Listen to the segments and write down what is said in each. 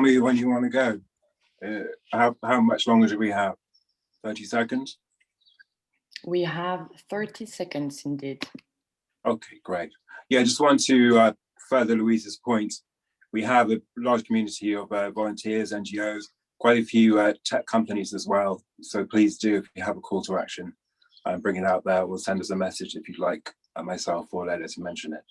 me when you want to go. How much longer do we have? 30 seconds? We have 30 seconds indeed. Okay, great. Yeah, I just want to further Louise's point. We have a large community of volunteers, NGOs, quite a few tech companies as well. So please do, if you have a call to action, bring it out there, or send us a message if you'd like myself or Leila to mention it.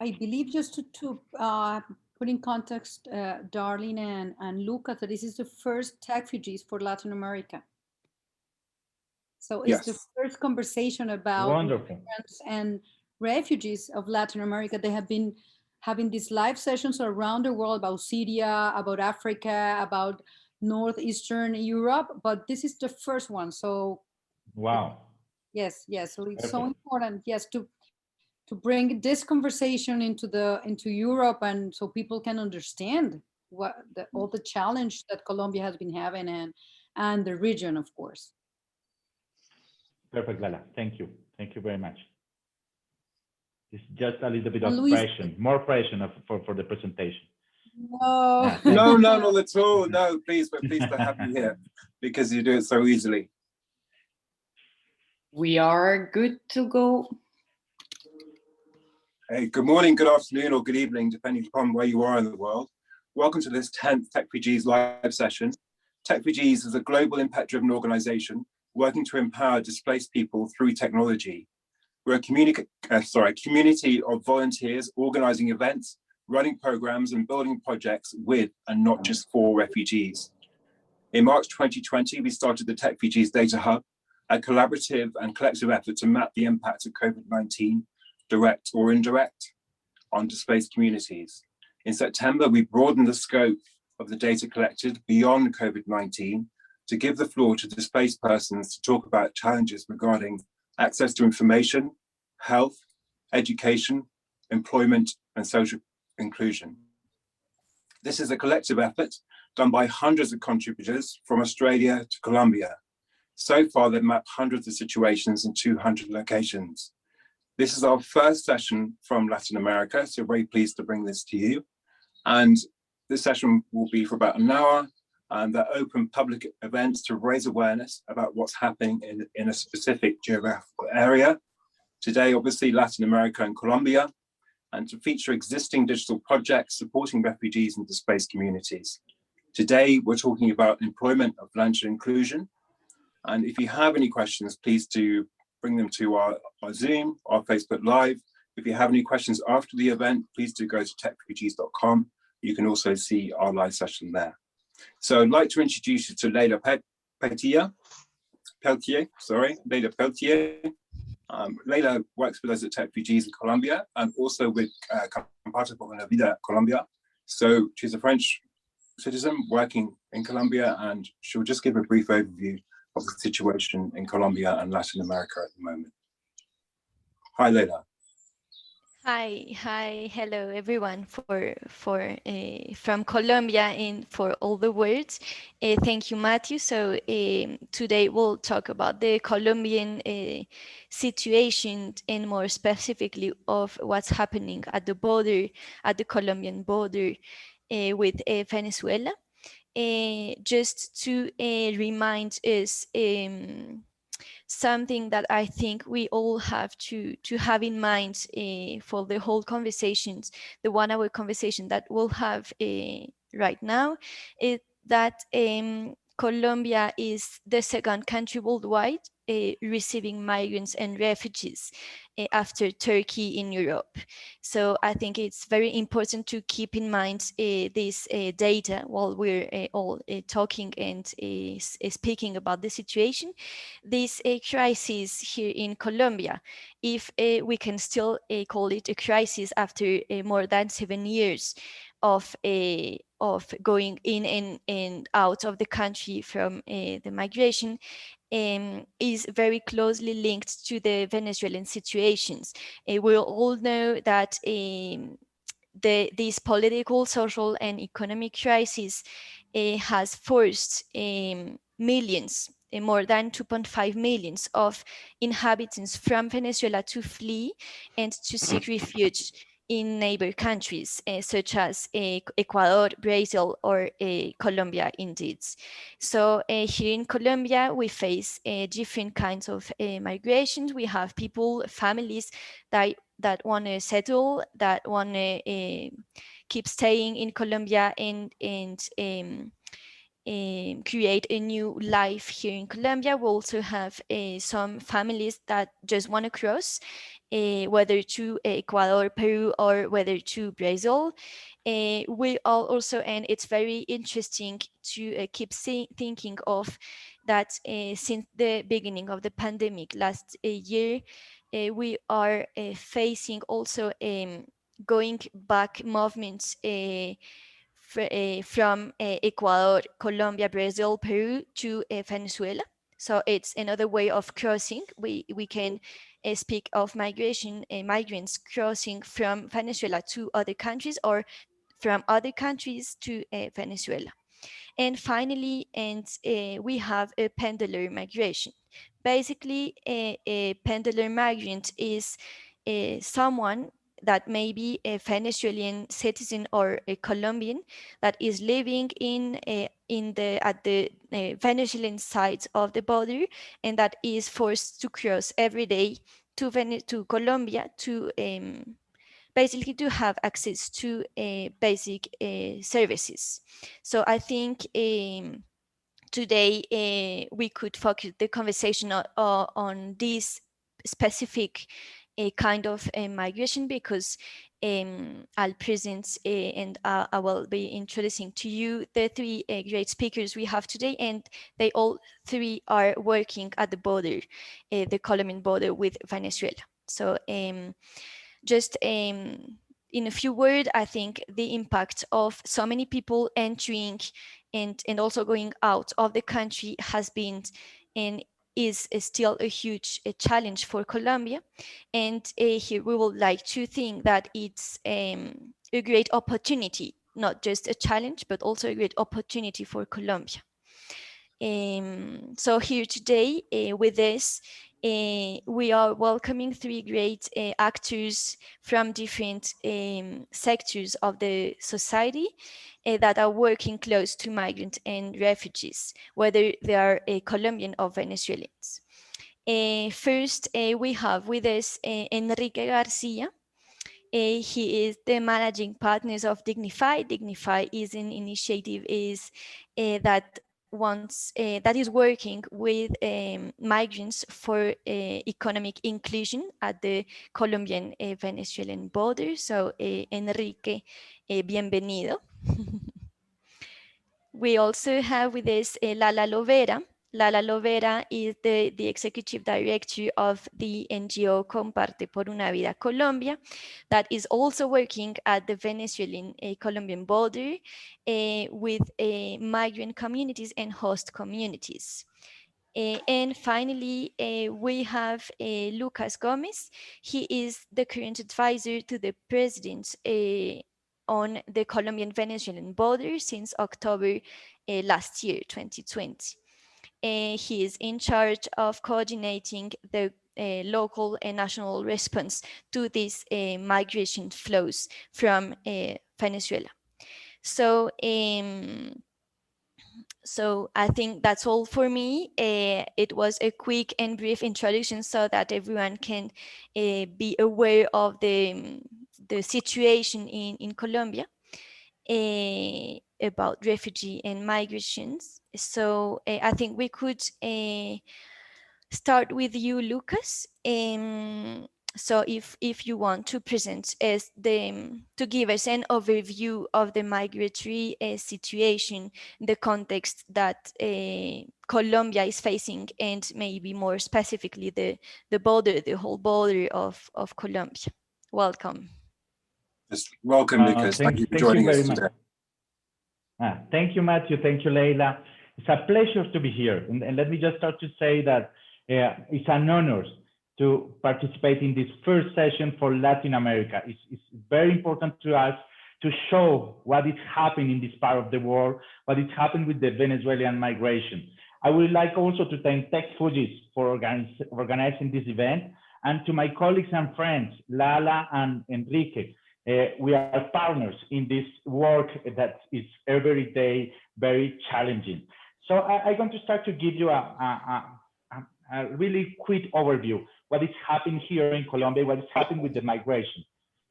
I believe just to put in context, Darlene and Lucas, that this is the first Techfugees for Latin America. So it's the first conversation about migrants and refugees of Latin America. They have been having these live sessions around the world about Syria, about Africa, about Northeastern Europe, but this is the first one. So wow. Yes. So it's so important, yes, to bring this conversation into Europe, and so people can understand what all the challenge that Colombia has been having and the region, of course. Perfect, Lala. Thank you. Thank you very much. It's just a little bit of Luis, pressure, more pressure for the presentation. No. No, not at all. No, please, we're pleased to have you here because you do it so easily. We are good to go. Hey, good morning, good afternoon, or good evening, depending upon where you are in the world. Welcome to this 10th Techfugees live session. Techfugees is a global impact-driven organization working to empower displaced people through technology. We're a community of volunteers organizing events, running programs, and building projects with and not just for refugees. In March 2020, we started the Techfugees Data Hub, a collaborative and collective effort to map the impact of COVID-19, direct or indirect, on displaced communities. In September, we broadened the scope of the data collected beyond COVID-19 to give the floor to displaced persons to talk about challenges regarding access to information, health, education, employment, and social inclusion. This is a collective effort done by hundreds of contributors from Australia to Colombia. So far, they've mapped hundreds of situations in 200 locations. This is our first session from Latin America, so very pleased to bring this to you. And this session will be for about an hour, and they're open public events to raise awareness about what's happening in a specific geographical area. Today, obviously, Latin America and Colombia, and to feature existing digital projects supporting refugees and displaced communities. Today, we're talking about employment of financial inclusion. And if you have any questions, please do bring them to our Zoom, our Facebook Live. If you have any questions after the event, please do go to techfugees.com. You can also see our live session there. So I'd like to introduce you to Leila Peltier. Leila works with us at Techfugees in Colombia and also with Comparte for Una Vida, Colombia. So she's a French citizen working in Colombia, and she'll just give a brief overview of the situation in Colombia and Latin America at the moment. Hi, Leila. Hi, hello everyone from Colombia and for all the words. Thank you, Matthew. So today we'll talk about the Colombian situation, and more specifically of what's happening at the border, at the Colombian border with Venezuela. Just to remind us something that I think we all have to have in mind for the whole conversations, the 1 hour conversation that we'll have right now, is that Colombia is the second country worldwide receiving migrants and refugees after Turkey in Europe. So I think it's very important to keep in mind this data while we're all talking and speaking about the situation. This crisis here in Colombia, if we can still call it a crisis after more than 7 years of going in and out of the country from the migration, is very closely linked to the Venezuelan situations. We all know that this political, social, and economic crisis has forced millions, more than 2.5 millions of inhabitants from Venezuela to flee and to seek refuge in neighbor countries such as Ecuador, Brazil, or Colombia indeed. So here in Colombia, we face different kinds of migrations. We have people, families that want to settle, that want to keep staying in Colombia and create a new life here in Colombia. We also have some families that just want to cross, whether to Ecuador, Peru, or whether to Brazil. We all also, and it's very interesting to keep thinking of that since the beginning of the pandemic last year, we are facing also going back movements from Ecuador, Colombia, Brazil, Peru to Venezuela. So it's another way of crossing. We can speak of migration, migrants crossing from Venezuela to other countries or from other countries to Venezuela. And finally, we have a pendular migration. Basically, a pendular migrant is someone that may be a Venezuelan citizen or a Colombian that is living at the Venezuelan side of the border and that is forced to cross every day to Colombia to basically to have access to basic services. So I think today we could focus the conversation on this specific kind of migration because I'll present and I will be introducing to you the three great speakers we have today, and they all three are working at the border, the Colombian border with Venezuela. So just in a few words, I think the impact of so many people entering and also going out of the country has been and is still a huge challenge for Colombia. And here we would like to think that it's a great opportunity, not just a challenge, but also a great opportunity for Colombia. So here today with this, we are welcoming three great actors from different sectors of the society that are working close to migrants and refugees, whether they are Colombian or Venezuelans. First, we have with us Enrique Garcia. He is the managing partners of DIGNIFAI. DIGNIFAI is an initiative that is working with migrants for economic inclusion at the Colombian Venezuelan border. So Enrique, bienvenido. We also have with us Lala Lovera. Lala Lovera is the executive director of the NGO Comparte por Una Vida Colombia that is also working at the Venezuelan Colombian border with migrant communities and host communities. And finally, we have Lucas Gomez. He is the current advisor to the president on the Colombian-Venezuelan border since October last year, 2020. He is in charge of coordinating the local and national response to these migration flows from Venezuela. So, so I think that's all for me. It was a quick and brief introduction so that everyone can be aware of the situation in Colombia about refugee and migrations. So I think we could start with you, Lucas. So if you want to present as to give us an overview of the migratory situation, the context that Colombia is facing, and maybe more specifically the border, the whole border of Colombia. Welcome. Just welcome, Lucas. Thank you for joining us today. Thank you, Matthew. Thank you, Leila. It's a pleasure to be here. And let me just start to say that it's an honor to participate in this first session for Latin America. It's very important to us to show what is happening in this part of the world, what is happening with the Venezuelan migration. I would like also to thank Techfugees for organizing this event, and to my colleagues and friends, Lala and Enrique. We are partners in this work that is every day very challenging. So I'm going to start to give you a really quick overview, what is happening here in Colombia, what is happening with the migration.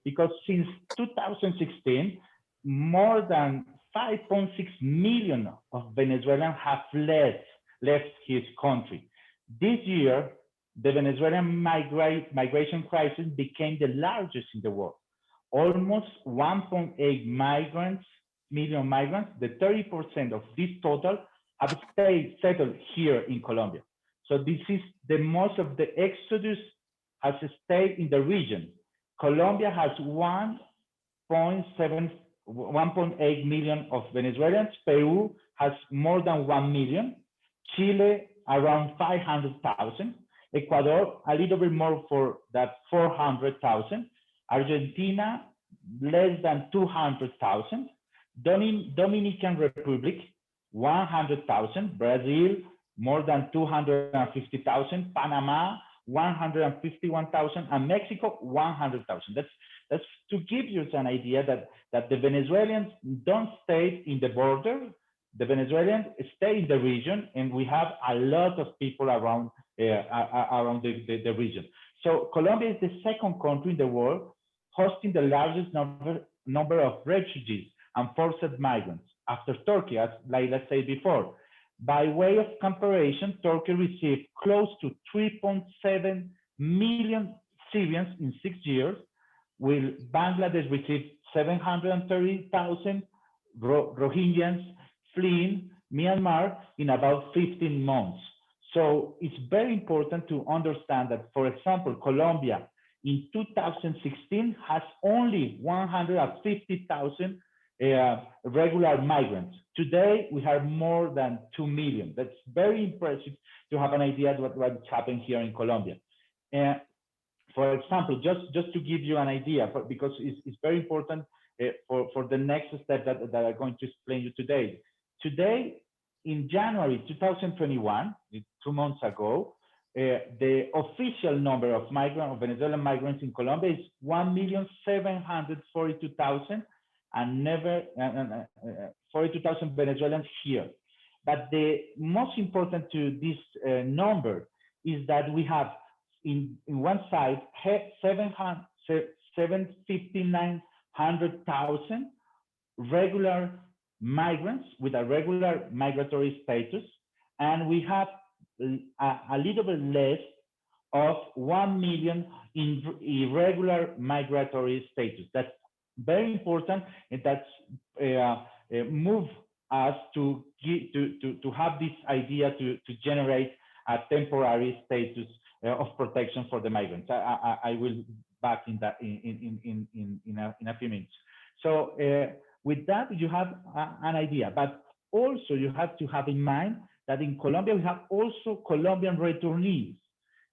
Because since 2016, more than 5.6 million of Venezuelans have left his country. This year, the Venezuelan migration crisis became the largest in the world. Almost 1.8 million migrants, the 30% of this total, have settled here in Colombia. So this is the most of the exodus has stayed in the region. Colombia has 1.8 million of Venezuelans. Peru has more than 1 million. Chile around 500,000. Ecuador a little bit more for that 400,000. Argentina less than 200,000. Dominican Republic 100,000. Brazil more than 250,000. Panama 151,000, and Mexico 100,000. That's to give you an idea that the Venezuelans don't stay in the border. The Venezuelans stay in the region, and we have a lot of people around the region. So Colombia is the second country in the world hosting the largest number of refugees and forced migrants after Turkey, as Leila said before. By way of comparison, Turkey received close to 3.7 million Syrians in 6 years, while Bangladesh received 730,000 Rohingyas fleeing Myanmar in about 15 months. So it's very important to understand that, for example, Colombia in 2016 has only 150,000 regular migrants. Today, we have more than 2 million. That's very impressive to have an idea of what's happening here in Colombia. For example, just to give you an idea, because it's very important for the next step that I'm going to explain you today. Today, in January 2021, 2 months ago, the official number of Venezuelan migrants in Colombia is 1,742,000. And 42,000 Venezuelans here. But the most important to this number is that we have in one side 759,000 regular migrants with a regular migratory status, and we have a little bit less of 1 million in irregular migratory status. That's very important, and that's move us to have this idea to generate a temporary status of protection for the migrants. I will back in that in a few minutes. So with that, you have an idea, but also you have to have in mind that in Colombia we have also Colombian returnees.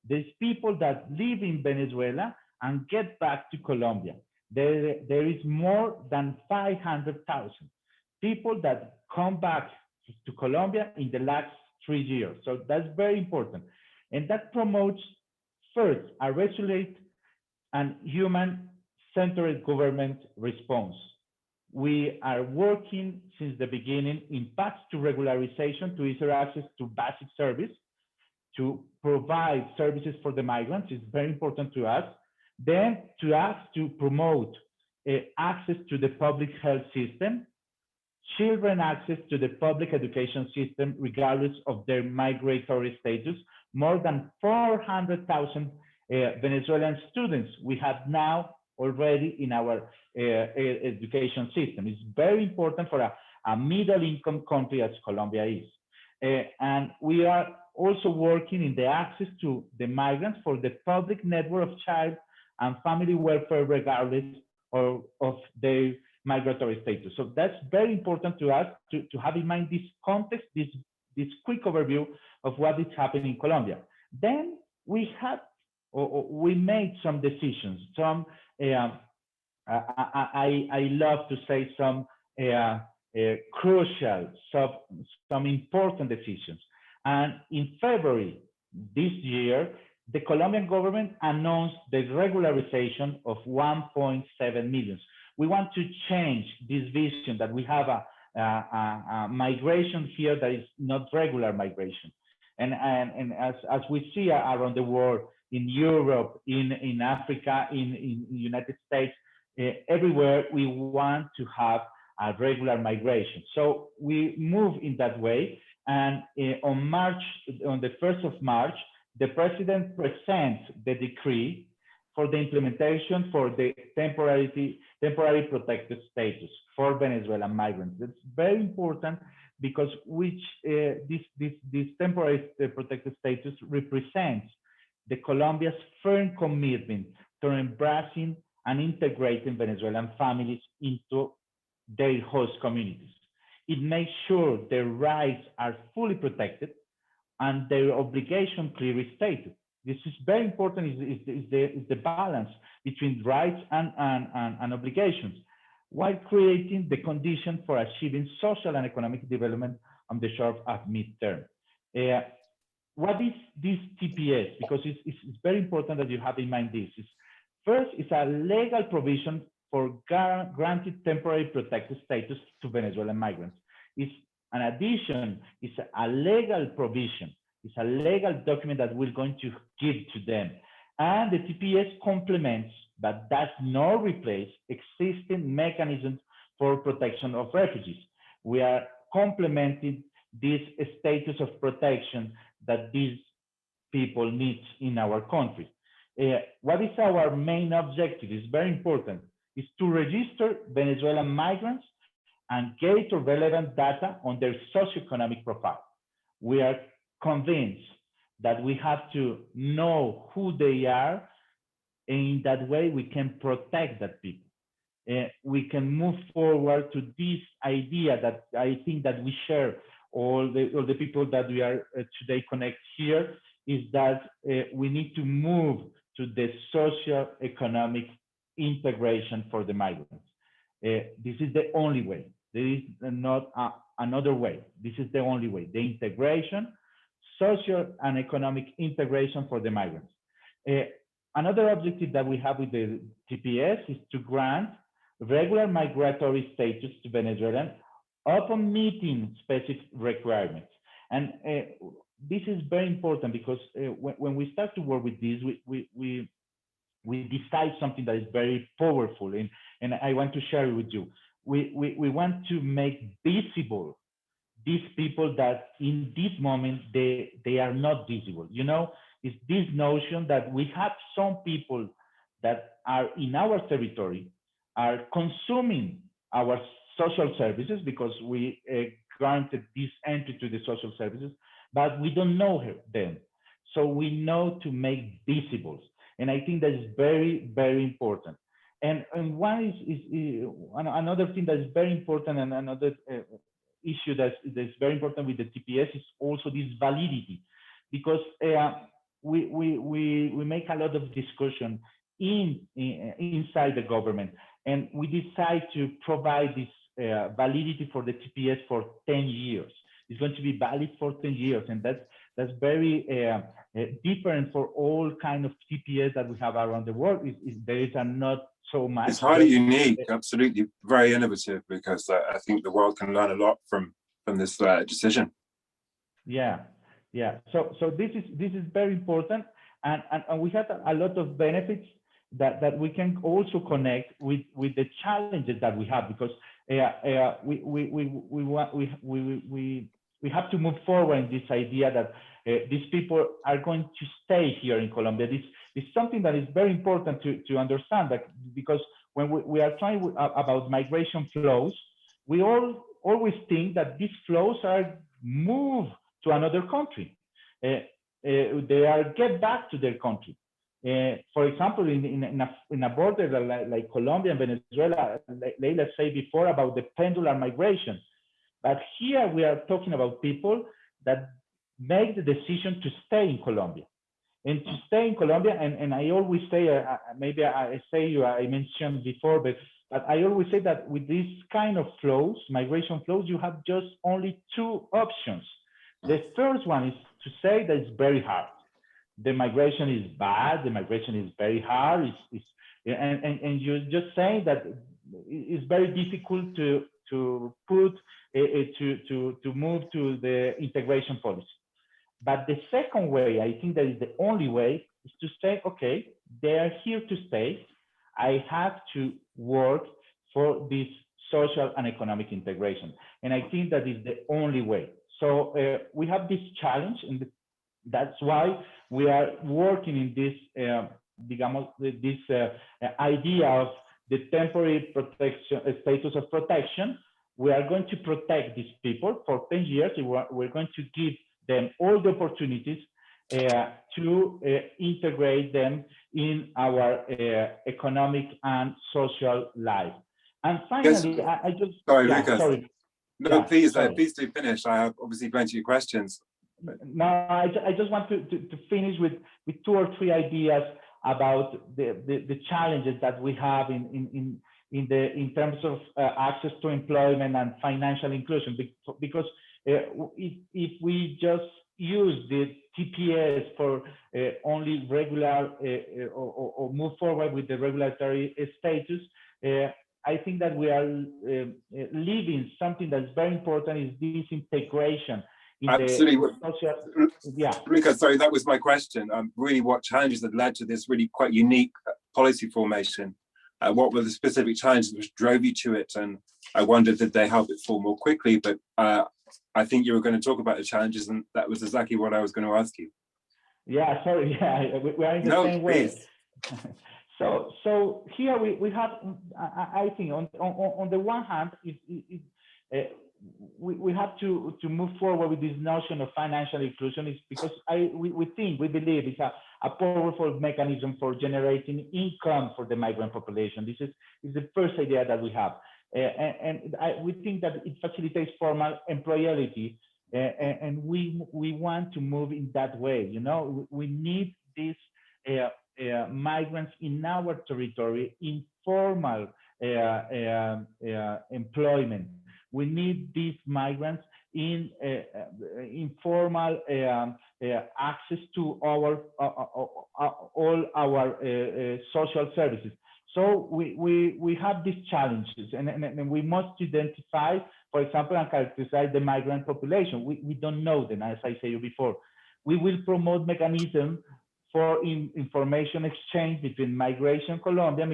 There's people that live in Venezuela and get back to Colombia. There is more than 500,000 people that come back to Colombia in the last 3 years. So that's very important. And that promotes, first, a resolute and human-centered government response. We are working since the beginning in paths to regularization, to easier access to basic service, to provide services for the migrants is very important to us. Then to us to promote access to the public health system, children access to the public education system, regardless of their migratory status. More than 400,000 Venezuelan students we have now already in our education system. It's very important for a middle-income country as Colombia is. And we are also working in the access to the migrants for the public network of child and family welfare, regardless of their migratory status. So that's very important to us to have in mind this context, this this quick overview of what is happening in Colombia. Then we had, or we made some decisions. Some I love to say some crucial, some important decisions. And in February this year, the Colombian government announced the regularization of 1.7 million. We want to change this vision that we have a migration here that is not regular migration. And as we see around the world, in Europe, in Africa, in the United States, everywhere we want to have a regular migration. So we move in that way. And on the 1st of March, the president presents the decree for the implementation for the temporary protected status for Venezuelan migrants. It's very important because this temporary protected status represents the Colombia's firm commitment to embracing and integrating Venezuelan families into their host communities. It makes sure their rights are fully protected and their obligation clearly stated. This is very important, is the balance between rights and obligations, while creating the condition for achieving social and economic development on the short and midterm. What is this TPS? Because it's very important that you have in mind this. First, it's a legal provision for granted temporary protected status to Venezuelan migrants. It's an addition, it's a legal provision. It's a legal document that we're going to give to them. And the TPS complements, but does not replace, existing mechanisms for protection of refugees. We are complementing this status of protection that these people need in our country. What is our main objective? It's very important. Is to register Venezuelan migrants and gather relevant data on their socioeconomic profile. We are convinced that we have to know who they are, and in that way we can protect that people. We can move forward to this idea that I think that we share, all the people that we are today connect here, is that we need to move to the socio-economic integration for the migrants. This is the only way. There is not another way. This is the only way. The integration, social and economic integration for the migrants. Another objective that we have with the TPS is to grant regular migratory status to Venezuelans upon meeting specific requirements. And this is very important because when we start to work with this, we decide something that is very powerful, and I want to share it with you. We want to make visible these people that in this moment, they are not visible. You know, it's this notion that we have some people that are in our territory, are consuming our social services because we granted this entry to the social services, but we don't know them. So we know to make visible. And I think that is very, very important. And one is another thing that is very important, and another issue that's very important with the TPS is also this validity, because we make a lot of discussion inside the government, and we decide to provide this validity for the TPS for 10 years. It's going to be valid for 10 years, and that's very different for all kind of TPS that we have around the world. There is not so much. It's highly unique, absolutely very innovative, because I think the world can learn a lot from this decision. Yeah. So this is very important, and we have a lot of benefits that we can also connect with the challenges that we have, because we have to move forward in this idea that these people are going to stay here in Colombia. This is something that is very important to understand, that because when we are trying about migration flows, we always think that these flows are moved to another country. They are get back to their country. For example, in a border like Colombia and Venezuela, Leila said before about the pendular migration. But here we are talking about people that make the decision to stay in Colombia. And to stay in Colombia, and I always say, maybe I mentioned before, but I always say that with this kind of flows, migration flows, you have just only two options. The first one is to say that it's very hard. The migration is bad, the migration is very hard, and you're just saying that it's very difficult to move to the integration policy. But the second way, I think that is the only way, is to say, okay, they are here to stay. I have to work for this social and economic integration. And I think that is the only way. So we have this challenge, and that's why we are working in this, idea of the temporary protection, status of protection. We are going to protect these people for 10 years. We're going to give them all the opportunities to integrate them in our economic and social life. And finally, yes. I just... Sorry, yeah, Lucas. sorry. No, Yeah, please, sorry. please do finish. I have obviously plenty of questions. No, I just want to finish with 2 or 3 ideas about the challenges that we have in terms of access to employment and financial inclusion, because if we just use the TPS for only regular or move forward with the regulatory status, I think that we are leaving something that's very important, is this integration. Absolutely. Social, yeah. Lucas, sorry, that was my question. Really, what challenges that led to this really quite unique policy formation? What were the specific challenges which drove you to it? And I wondered, did they help it fall more quickly? But I think you were going to talk about the challenges, and that was exactly what I was going to ask you. Yeah, sorry. Yeah, we are in the same way. So here we have, I think, on the one hand, we have to move forward with this notion of financial inclusion, is because we believe it's a powerful mechanism for generating income for the migrant population. This is the first idea that we have. We think that it facilitates formal employability, and we want to move in that way. You know, we need these migrants in our territory in formal employment. We need these migrants in informal access to all our social services. So we have these challenges, and we must identify, for example, and characterize the migrant population. We don't know them, as I said before. We will promote mechanisms for information exchange between Migración Colombia,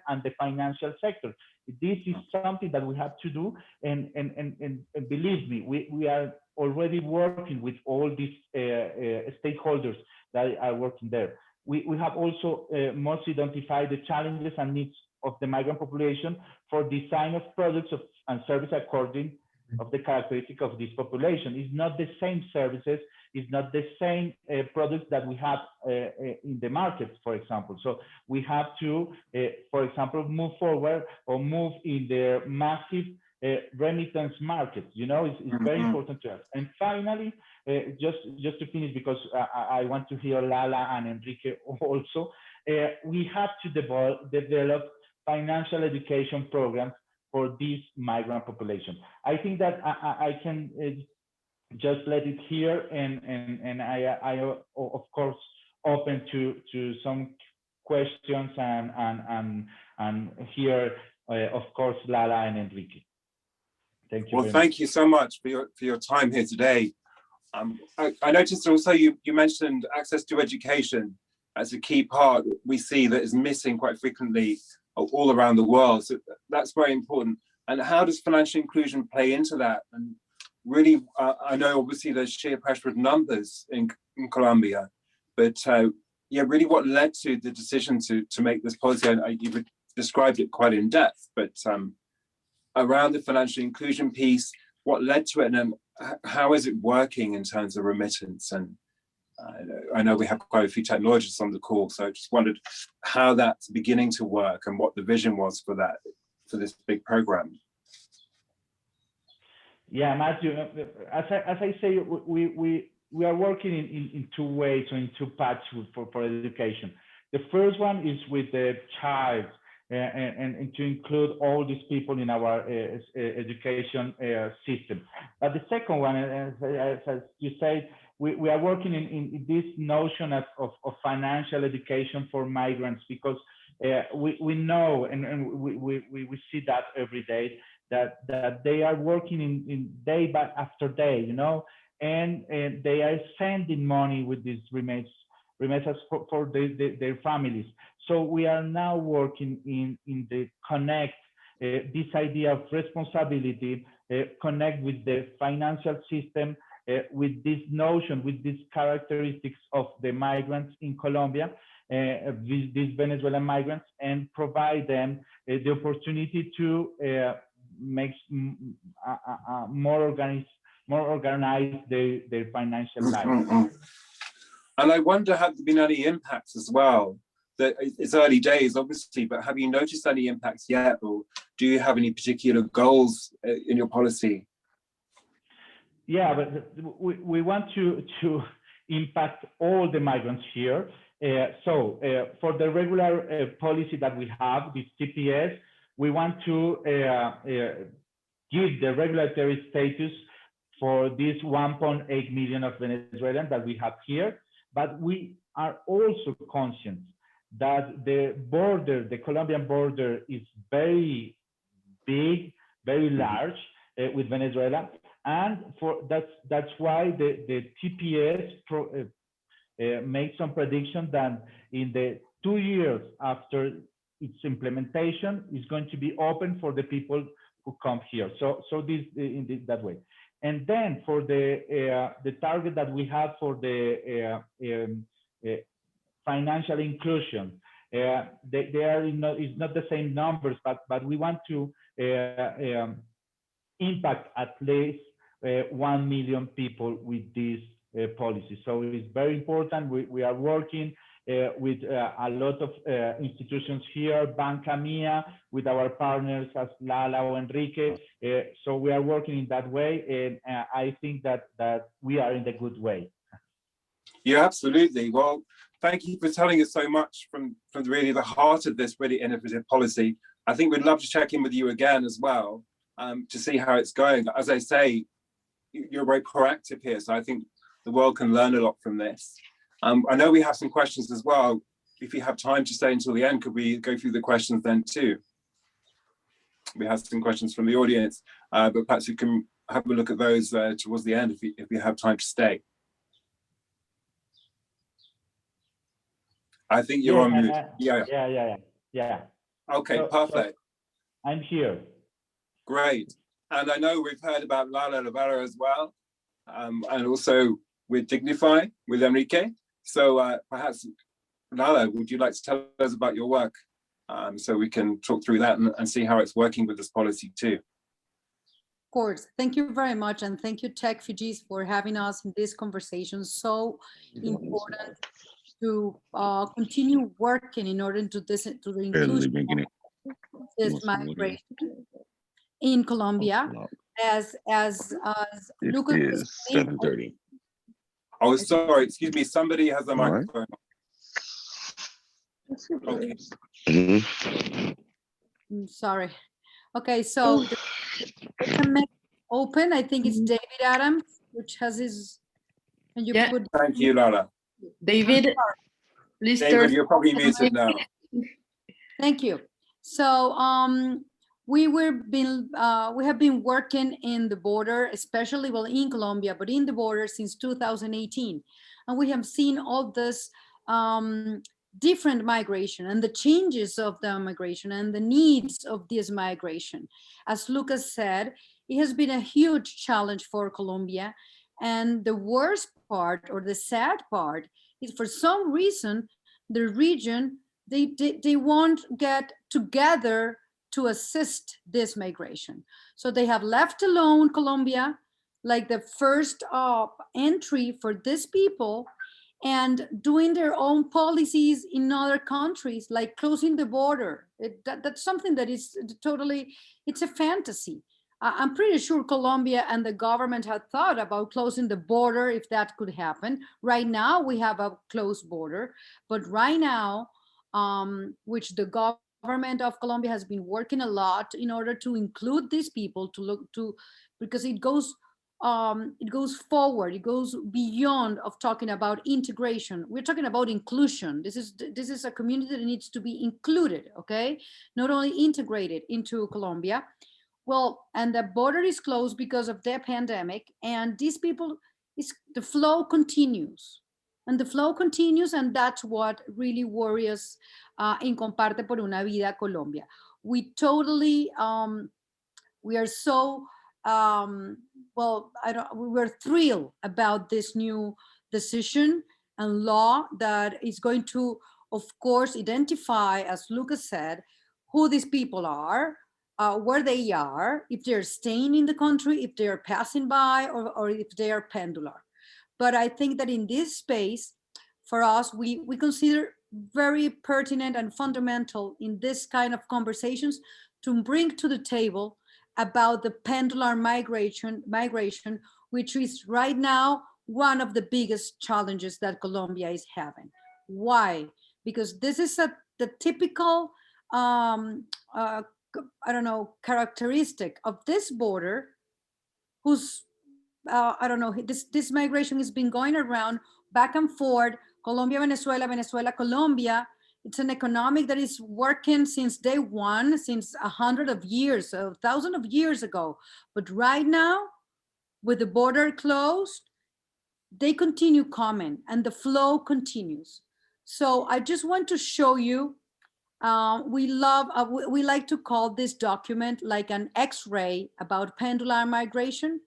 and the financial sector. This is something that we have to do, and believe me, we are already working with all these stakeholders that are working there. We have also must identify the challenges and needs of the migrant population for design of products and services according of the characteristic of this population. It's not the same services, it's not the same products that we have in the market, for example. So we have to, for example, move forward or move in the massive remittance market. You know, it's very important to us. And finally, just to finish, because I want to hear Lala and Enrique also, we have to develop financial education programs for this migrant population. I think that I can just let it here, and I of course open to some questions and here of course Lala and Enrique. Thank you. Well, thank you so much for your time here today. I noticed also you mentioned access to education as a key part we see that is missing quite frequently all around the world. So that's very important. And how does financial inclusion play into that? And really, I know obviously there's sheer pressure of numbers in Colombia, but yeah, really what led to the decision to make this policy? You've described it quite in depth, but around the financial inclusion piece, what led to it, and how is it working in terms of remittance? And I know we have quite a few technologists on the call, so I just wondered how that's beginning to work and what the vision was for that, for this big program. Yeah, Matthew, as I say, we are working in two ways or in two paths for education. The first one is with the child and to include all these people in our education system. But the second one, as you said, we are working in this notion of financial education for migrants, because we know and we see that every day, that they are working in day after day, you know, and they are sending money with these remittances for their families. So we are now working in the connect this idea of responsibility, connect with the financial system, with this notion, with these characteristics of the migrants in Colombia, these Venezuelan migrants, and provide them the opportunity to make more organized their financial life. And I wonder, have there been any impacts as well? That it's early days, obviously, but have you noticed any impacts yet, or do you have any particular goals in your policy? Yeah, but we want to impact all the migrants here. So for the regular policy that we have, this TPS, we want to give the regulatory status for this 1.8 million of Venezuelans that we have here. But we are also conscious that the border, the Colombian border, is very big, very large with Venezuela. And that's why the TPS made some prediction that in the 2 years after its implementation is going to be open for the people who come here. So this in that way. And then for the target that we have for the financial inclusion, they are it's not the same numbers, but we want to impact at least 1 million people with this policy. So it's very important. We are working with a lot of institutions here, Banca Mia, with our partners as Lala or Enrique. So we are working in that way, and I think that we are in the good way. Yeah, absolutely. Well, thank you for telling us so much from really the heart of this really innovative policy. I think we'd love to check in with you again as well to see how it's going. As I say, you're very proactive here, so I think the world can learn a lot from this. I know we have some questions as well. If you have time to stay until the end, could we go through the questions then too? We have some questions from the audience, but perhaps we can have a look at those towards the end if you have time to stay. I think you're on mute. Yeah. Okay, perfect. So I'm here. Great. And I know we've heard about Lala Lovera as well, and also with DIGNIFAI, with Enrique. So perhaps, Lala, would you like to tell us about your work so we can talk through that and see how it's working with this policy too? Of course. Thank you very much. And thank you, Techfugees, for having us in this conversation. So important to continue working in order to the inclusion of this migration in Colombia. As Lucas was saying, 7:30. Oh, sorry, excuse me, somebody has a microphone. Okay. Sorry. Okay, so the open, I think it's David Adams, which has his, and you put. Thank you, Lala. David, please David, you're probably muted now. Thank you. So we have been working in the border, especially in Colombia, but in the border since 2018, and we have seen all this different migration and the changes of the migration and the needs of this migration. As Lucas said, it has been a huge challenge for Colombia, and the worst part or the sad part is, for some reason, the region they won't get together to assist this migration. So they have left alone Colombia, like the first entry for these people, and doing their own policies in other countries, like closing the border. That's something that is totally, it's a fantasy. I'm pretty sure Colombia and the government had thought about closing the border if that could happen. Right now, we have a closed border, but right now, which the government of Colombia has been working a lot in order to include these people, to look to, because it goes forward, it goes beyond of talking about integration. We're talking about inclusion. This is a community that needs to be included, okay? Not only integrated into Colombia. Well, and the border is closed because of the pandemic, and these people, the flow continues. And the flow continues, and that's what really worries in Comparte por una Vida Colombia. We totally, we are so, well, we were thrilled about this new decision and law that is going to, of course, identify, as Lucas said, who these people are, where they are, if they're staying in the country, if they're passing by, or if they are pendular. But I think that in this space, for us, we consider very pertinent and fundamental in this kind of conversations to bring to the table about the pendular migration, which is right now one of the biggest challenges that Colombia is having. Why? Because this is the typical I don't know, characteristic of this border, whose, I don't know, this migration has been going around back and forth, Colombia, Venezuela, Venezuela, Colombia. It's an economic that is working since day one, since 100 of years, 1,000 of years ago. But right now, with the border closed, they continue coming and the flow continues. So I just want to show you, we like to call this document like an X-ray about pendular migration.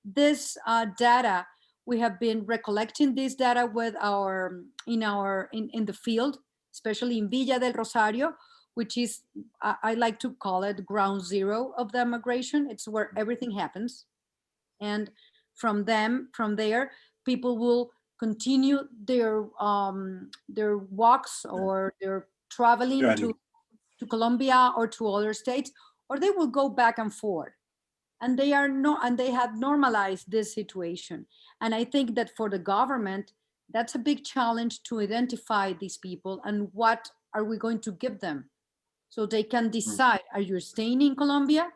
This data, we have been recollecting this data with in the field, especially in Villa del Rosario, which is, I like to call it ground zero of the migration. It's where everything happens. And from there, people will continue their walks or their traveling to Colombia or to other states, or they will go back and forth. And they have normalized this situation. And I think that for the government, that's a big challenge to identify these people and what are we going to give them so they can decide, are you staying in Colombia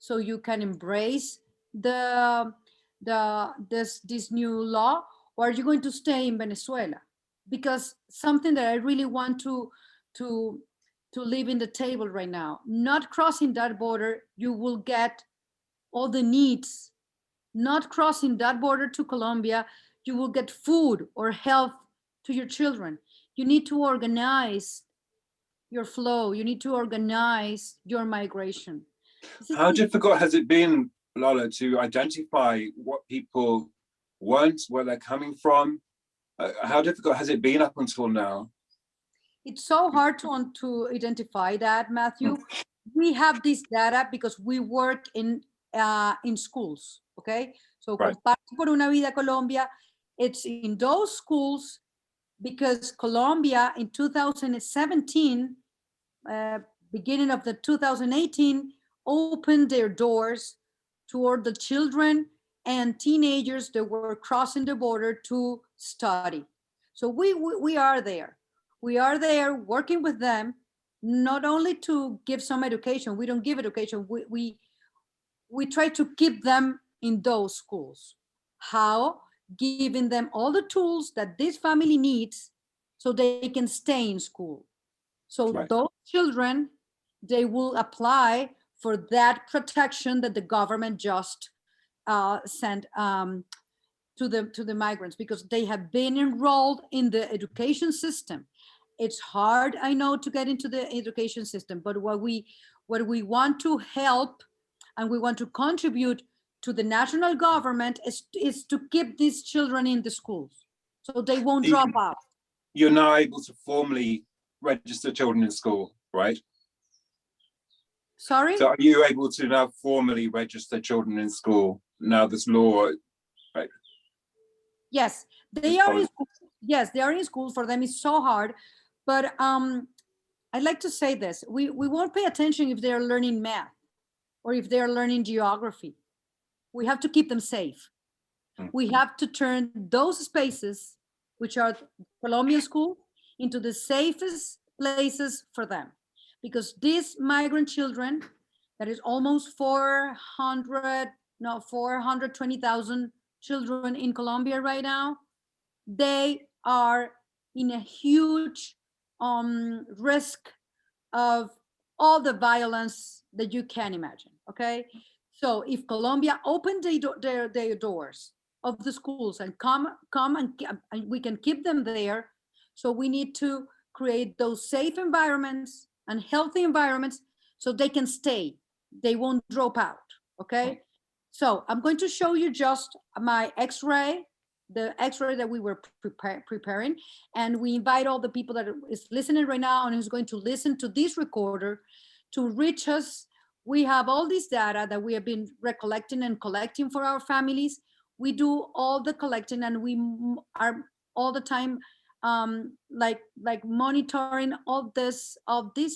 so you can embrace this new law, or are you going to stay in Venezuela? Because something that I really want to leave in the table right now, not crossing that border, you will get all the needs. Not crossing that border to Colombia, you will get food or health to your children. You need to organize your flow. You need to organize your migration. How difficult has it been, Lala, to identify what people want, where they're coming from? How difficult has it been up until now? It's so hard to identify that, Matthew. We have this data because we work in schools, okay? So right. Comparte por una Vida Colombia, it's in those schools because Colombia in 2017, beginning of the 2018, opened their doors toward the children and teenagers that were crossing the border to study. So we are there. We are there working with them, not only to give some education. We don't give education. We try to keep them in those schools. How? Giving them all the tools that this family needs so they can stay in school. So right. Those children, they will apply for that protection that the government just sent to the migrants, because they have been enrolled in the education system. It's hard, I know, to get into the education system, but what we want to help and we want to contribute to the national government is to keep these children in the schools so they won't drop out. You're now able to formally register children in school, right? Sorry? So are you able to now formally register children in school now this law, right? Yes, they are in school. Yes, they are in school. For them, it's so hard. But I'd like to say this. We won't pay attention if they're learning math or if they're learning geography. We have to keep them safe. We have to turn those spaces, which are Colombian schools, into the safest places for them. Because these migrant children, that is almost 420,000 children in Colombia right now, they are in a huge risk of all the violence that you can imagine, okay? So if Colombia opened their doors of the schools and come and we can keep them there, so we need to create those safe environments and healthy environments so they can stay, they won't drop out, okay? So I'm going to show you just my X-ray, the X-ray that we were preparing, and we invite all the people that is listening right now and who's going to listen to this recorder to reach us. We have all this data that we have been recollecting and collecting for our families. We do all the collecting and we are all the time like monitoring all this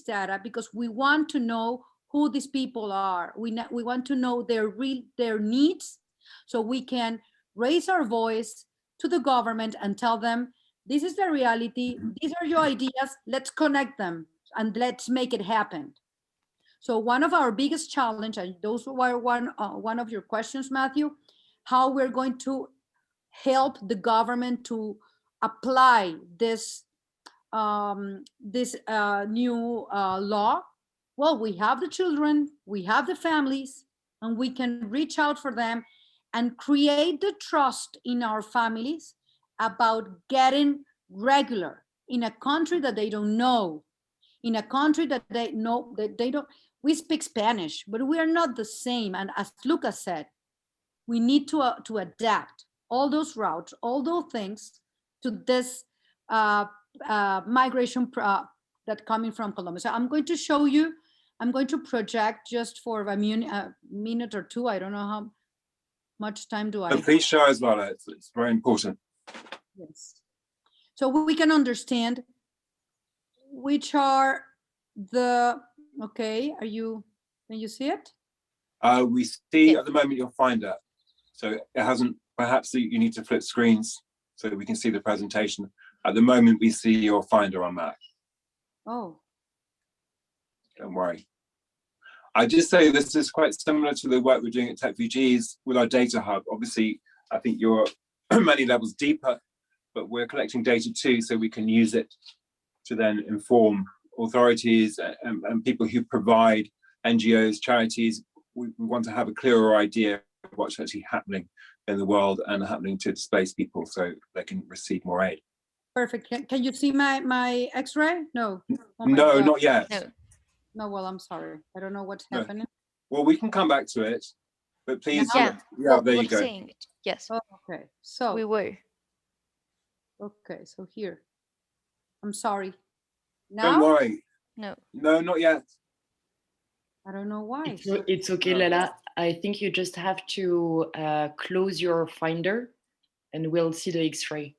data because we want to know who these people are. We want to know their needs so we can raise our voice to the government and tell them, this is the reality, these are your ideas, let's connect them and let's make it happen. So one of our biggest challenge, and those were one of your questions, Matthew, how we're going to help the government to apply this new law. Well, we have the children, we have the families, and we can reach out for them and create the trust in our families about getting regular in a country that they don't know, in a country that they know that they don't. We speak Spanish, but we are not the same. And as Lucas said, we need to adapt all those routes, all those things to this migration that coming from Colombia. So I'm going to show you, I'm going to project just for a minute or two. I don't know how much time do I have. Please show us, Lala. It's very important. Yes. So we can understand which are the, okay, can you see it? We see at the moment your finder. So it hasn't, perhaps you need to flip screens so that we can see the presentation. At the moment, we see your finder on that. Oh. Don't worry. I just say this is quite similar to the work we're doing at Techfugees with our data hub. Obviously, I think you're many levels deeper, but we're collecting data too, so we can use it to then inform authorities and people who provide NGOs, charities. We want to have a clearer idea of what's actually happening in the world and happening to displaced people so they can receive more aid. Perfect. Can you see my X-ray? No. Oh No, God. not yet. No, well, I'm sorry. I don't know what's happening. Well, we can come back to it, but please. Yeah, there you go. Saying it. Yes. Oh, okay. So we were. Okay, so here. I'm sorry. Now? Don't worry. No. No, not yet. I don't know why. It's okay, Lala. I think you just have to close your finder and we'll see the X-ray.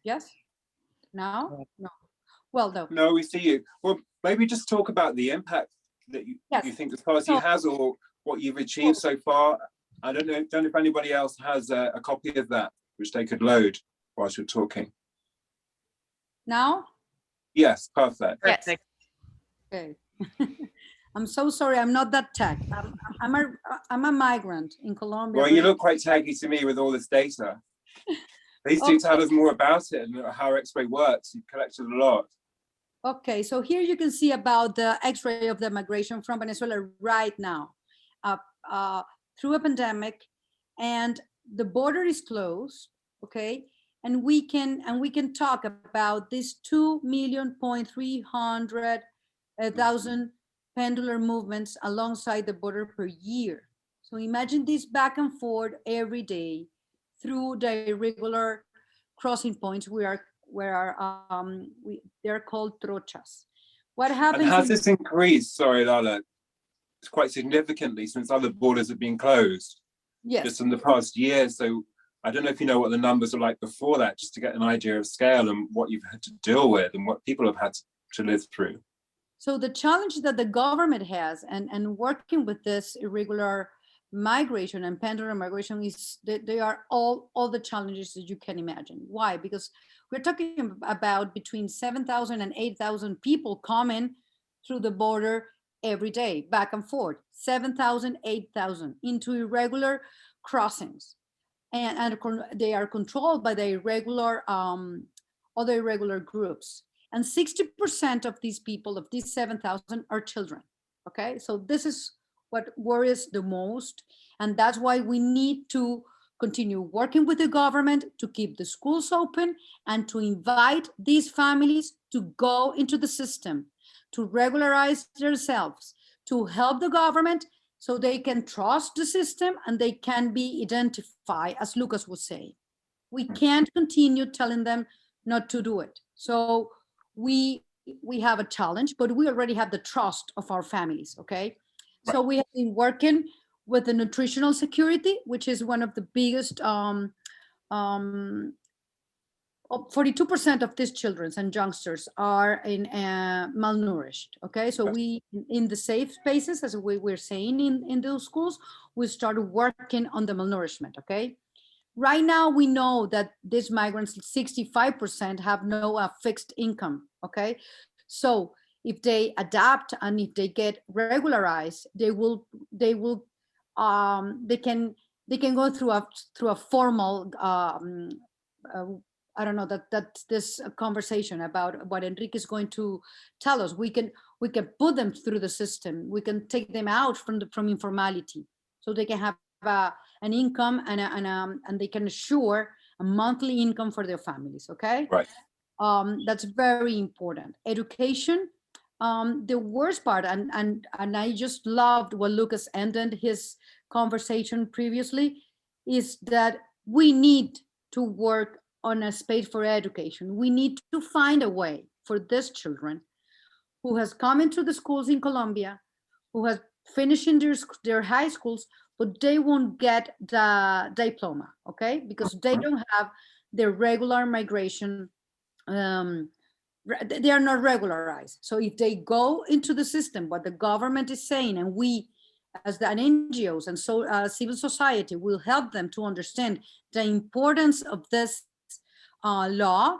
Yes? Now? No. Well, no. No, we see you. Well, maybe just talk about the impact that you think this policy has, or what you've achieved so far. I don't know if anybody else has a copy of that, which they could load whilst you're talking. Now? Yes, perfect. Yes. Okay. I'm so sorry. I'm not that tech. I'm a migrant in Colombia. Well, you look quite techy to me with all this data. Please do tell us more about it and how X-ray works. You've collected a lot. Okay, so here you can see about the X-ray of the migration from Venezuela right now, through a pandemic, and the border is closed. Okay, and we can talk about this 2,300,000 pendular movements alongside the border per year. So imagine this back and forth every day through the irregular crossing points they're called trochas. What happens? And has this increased? Sorry, Lala, it's quite significantly since other borders have been closed. Yes. Just in the past year. So I don't know if you know what the numbers are like before that, just to get an idea of scale and what you've had to deal with and what people have had to live through. So the challenge that the government has and working with this irregular migration and pendulum migration is that they are all the challenges that you can imagine. Why? Because we're talking about between 7,000 and 8,000 people coming through the border every day, back and forth, 7,000, 8,000 into irregular crossings. And they are controlled by the irregular, other irregular groups. And 60% of these people, of these 7,000, are children, okay? So this is what worries the most. And that's why we need to continue working with the government to keep the schools open and to invite these families to go into the system, to regularize themselves, to help the government so they can trust the system and they can be identified, as Lucas was saying. We can't continue telling them not to do it. So we have a challenge, but we already have the trust of our families, okay? Right. So we have been working with the nutritional security, which is one of the biggest, 42% of these children and youngsters are malnourished, okay? So we, in the safe spaces, as we were saying in those schools, we started working on the malnourishment, okay? Right now, we know that these migrants, 65% have no fixed income, okay? So if they adapt and if they get regularized, they can go through a formal, I don't know, that's this conversation about what Enrique is going to tell us. We can put them through the system. We can take them out from informality, so they can have an income and they can assure a monthly income for their families. Okay, right. That's very important. Education. The worst part, and I just loved what Lucas ended his conversation previously, is that we need to work on a space for education. We need to find a way for these children who has come into the schools in Colombia, who has finished their high schools, but they won't get the diploma, okay? Because they don't have their regular migration, they are not regularized. So if they go into the system, what the government is saying, and we as the NGOs and so civil society will help them to understand the importance of this law,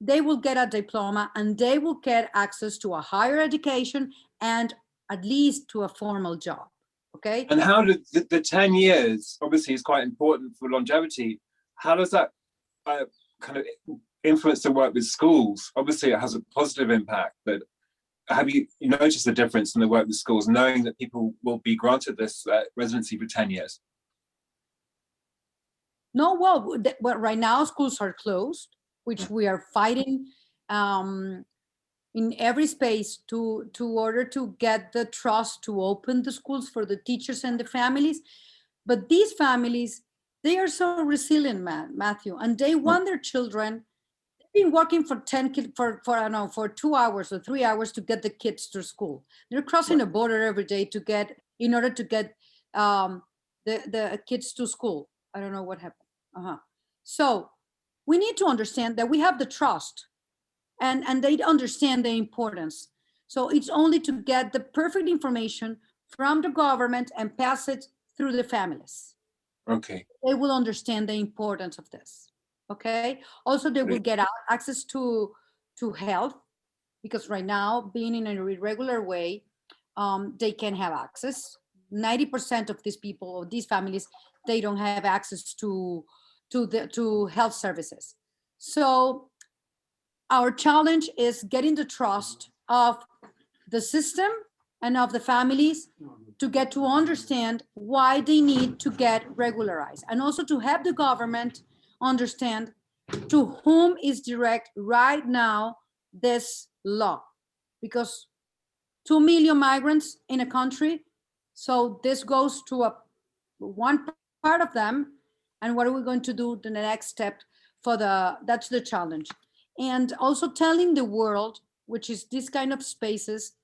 they will get a diploma and they will get access to a higher education and at least to a formal job. Okay. And how did the 10 years obviously is quite important for longevity? How does that kind of influence the work with schools? Obviously, it has a positive impact, but have you noticed the difference in the work with schools, knowing that people will be granted this residency for 10 years? No, well, right now schools are closed, which we are fighting in every space to order to get the trust to open the schools for the teachers and the families. But these families, they are so resilient, Matthew, and they want their children. They've been working for 2 hours or 3 hours to get the kids to school. They're crossing the border every day in order to get the kids to school. I don't know what happened. So we need to understand that we have the trust and they understand the importance. So it's only to get the perfect information from the government and pass it through the families. Okay. They will understand the importance of this. Okay. Also, they will get access to health, because right now, being in an irregular way, they can have access. 90% of these people, or these families, they don't have access to health services. So our challenge is getting the trust of the system and of the families to get to understand why they need to get regularized, and also to help the government understand to whom is direct right now this law, because 2 million migrants in a country, so this goes to one part of them. And what are we going to do the next step that's the challenge. And also telling the world, which is this kind of spaces,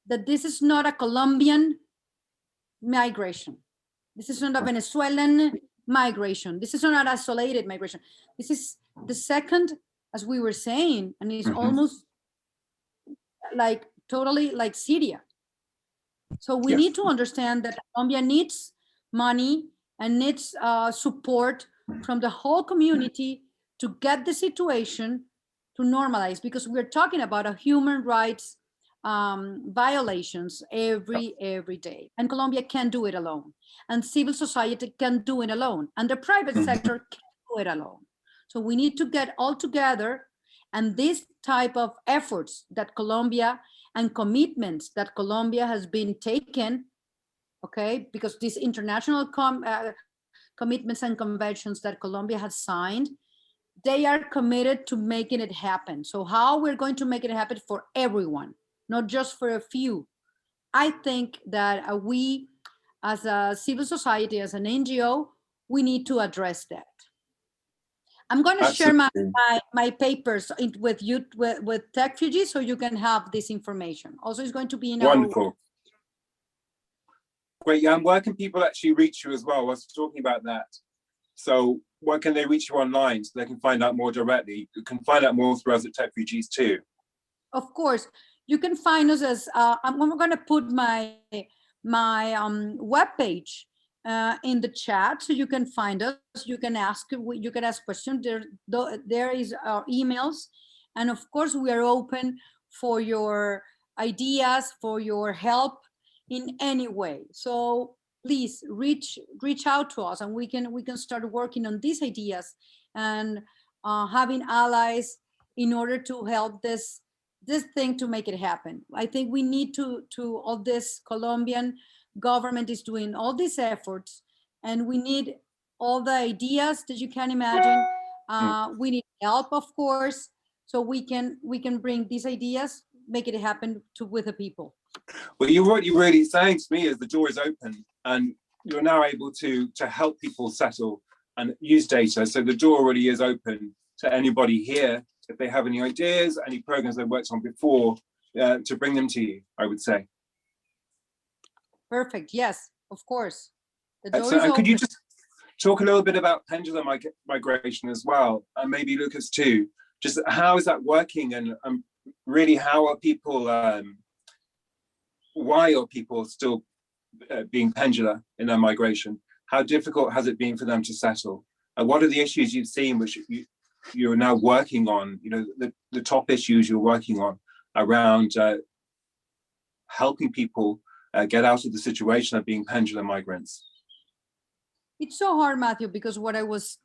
that this is not a Colombian migration. This is not a Venezuelan migration. This is not an isolated migration. This is the second, as we were saying, and it's almost like totally like Syria. So we need to understand that Colombia needs money and needs support from the whole community to get the situation to normalize, because we're talking about a human rights violations every day, and Colombia can't do it alone, and civil society can do it alone, and the private sector can't do it alone. So we need to get all together, and this type of efforts that Colombia and commitments that Colombia has been taken, okay, because these international commitments and conventions that Colombia has signed, they are committed to making it happen. So how we're going to make it happen for everyone, not just for a few. I think that we, as a civil society, as an NGO, we need to address that. I'm going to share my papers with you, with Techfugees, so you can have this information. Also, it's going to be in Wonderful. Great. Yeah, and where can people actually reach you as well? I was talking about that. So where can they reach you online so they can find out more directly? You can find out more through us at Techfugees too. Of course, you can find us as I'm going to put my webpage in the chat, so you can find us. You can ask questions. There is our emails, and of course we are open for your ideas, for your help in any way. So please reach out to us, and we can start working on these ideas and having allies in order to help this thing to make it happen. I think we need to all this Colombian government is doing all these efforts, and we need all the ideas that you can imagine. We need help, of course, so we can bring these ideas, make it happen with the people. Well, what you're really saying to me is the door is open, and you're now able to help people settle and use data. So the door already is open to anybody here if they have any ideas, any programs they've worked on before, to bring them to you, I would say. Perfect. Yes, of course. The door is and open. Could you just talk a little bit about pendulum migration as well, and maybe Lucas too? Just how is that working, and really how are people? Why are people still being pendular in their migration? How difficult has it been for them to settle? And what are the issues you've seen which you're now working on? You know, the top issues you're working on around helping people get out of the situation of being pendular migrants. It's so hard, Matthew, because what I was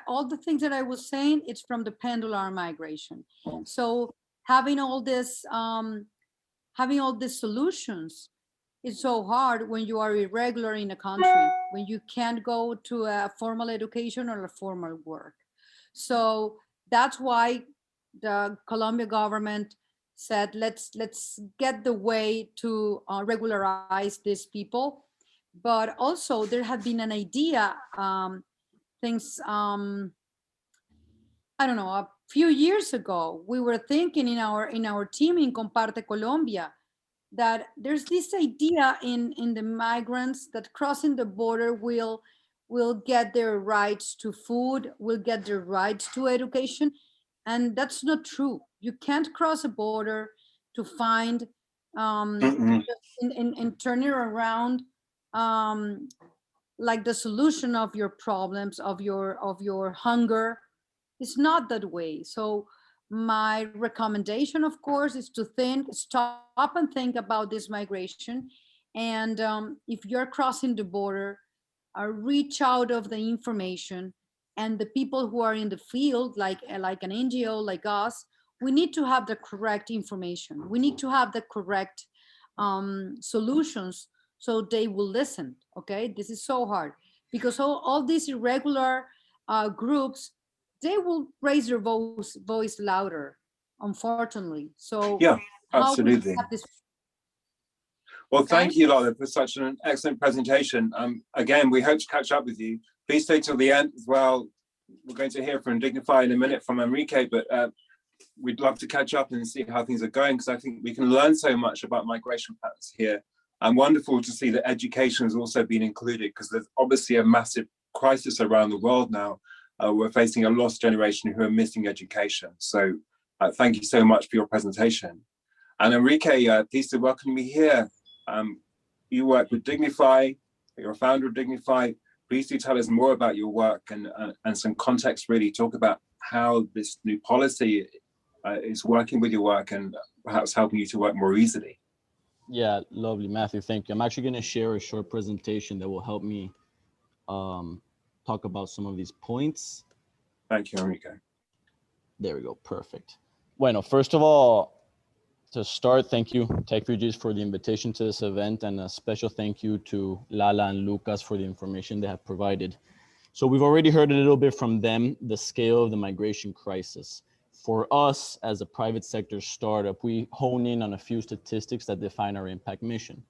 all the things that I was saying, it's from the pendular migration. So having all this solutions is so hard when you are irregular in a country, when you can't go to a formal education or a formal work. So that's why the Colombia government said, let's get the way to regularize these people. But also there had been an idea, I don't know, a few years ago, we were thinking in our team in Comparte Colombia that there's this idea in the migrants that crossing the border will get their rights to food, will get their rights to education. And that's not true. You can't cross a border to find and turn it around like the solution of your problems, of your hunger. It's not that way. So my recommendation, of course, is to stop and think about this migration. And if you're crossing the border, reach out of the information, and the people who are in the field, like an NGO like us, we need to have the correct information. We need to have the correct solutions, so they will listen. Okay, this is so hard because all these irregular groups, they will raise their voice louder, unfortunately. So yeah, absolutely. Well, thank you, Lala, for such an excellent presentation. Again, we hope to catch up with you. Please stay till the end as well. We're going to hear from DIGNIFAI in a minute from Enrique, but we'd love to catch up and see how things are going, because I think we can learn so much about migration patterns here. And wonderful to see that education has also been included, because there's obviously a massive crisis around the world now. We're facing a lost generation who are missing education. So thank you so much for your presentation. And Enrique, pleased to welcome you here. You work with DIGNIFAI, you're a founder of DIGNIFAI. Please do tell us more about your work and some context, really. Talk about how this new policy is working with your work and perhaps helping you to work more easily. Yeah, lovely, Matthew, thank you. I'm actually going to share a short presentation that will help me talk about some of these points. Thank you, Enrique. There we go, perfect. Bueno, first of all, to start, thank you, Techfugees, for the invitation to this event, and a special thank you to Lala and Lucas for the information they have provided. So we've already heard a little bit from them, the scale of the migration crisis. For us, as a private sector startup, we hone in on a few statistics that define our impact mission.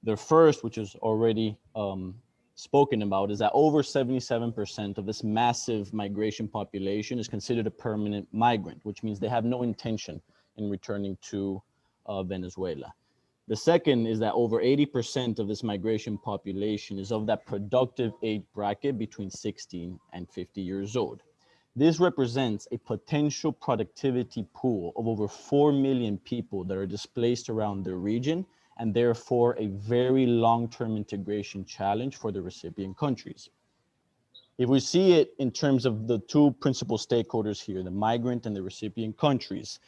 The first, which is already spoken about, is that over 77% of this massive migration population is considered a permanent migrant, which means they have no intention in returning to Venezuela. The second is that over 80% of this migration population is of that productive age bracket between 16 and 50 years old. This represents a potential productivity pool of over 4 million people that are displaced around the region, and therefore a very long-term integration challenge for the recipient countries. If we see it in terms of the two principal stakeholders here, the migrant and the recipient countries,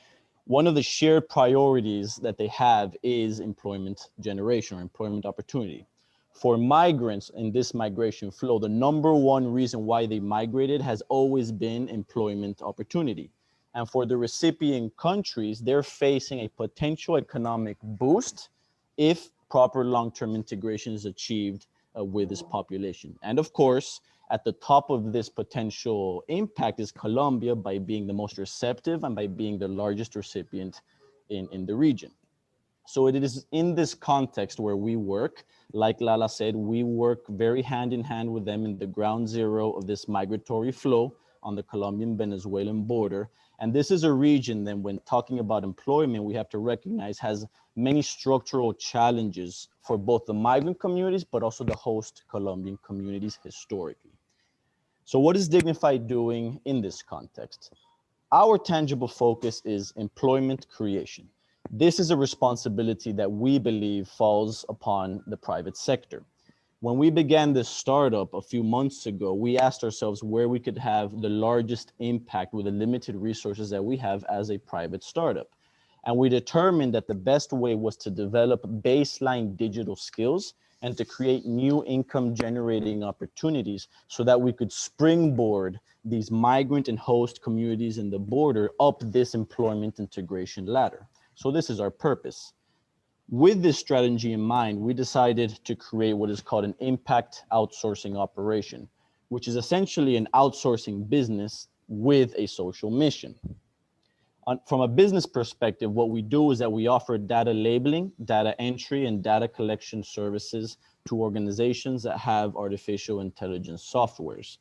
one of the shared priorities that they have is employment generation or employment opportunity. For migrants in this migration flow, the number one reason why they migrated has always been employment opportunity. And for the recipient countries, they're facing a potential economic boost if proper long-term integration is achieved with this population. And of course, at the top of this potential impact is Colombia, by being the most receptive and by being the largest recipient in the region. So it is in this context where we work. Like Lala said, we work very hand in hand with them in the ground zero of this migratory flow on the Colombian-Venezuelan border. And this is a region that, when talking about employment, we have to recognize has many structural challenges for both the migrant communities, but also the host Colombian communities historically. So what is DIGNIFAI doing in this context? Our tangible focus is employment creation. This is a responsibility that we believe falls upon the private sector. When we began this startup a few months ago, we asked ourselves where we could have the largest impact with the limited resources that we have as a private startup. And we determined that the best way was to develop baseline digital skills and to create new income generating opportunities so that we could springboard these migrant and host communities in the border up this employment integration ladder. So this is our purpose. With this strategy in mind, we decided to create what is called an impact outsourcing operation, which is essentially an outsourcing business with a social mission. From a business perspective, what we do is that we offer data labeling, data entry, and data collection services to organizations that have artificial intelligence softwares.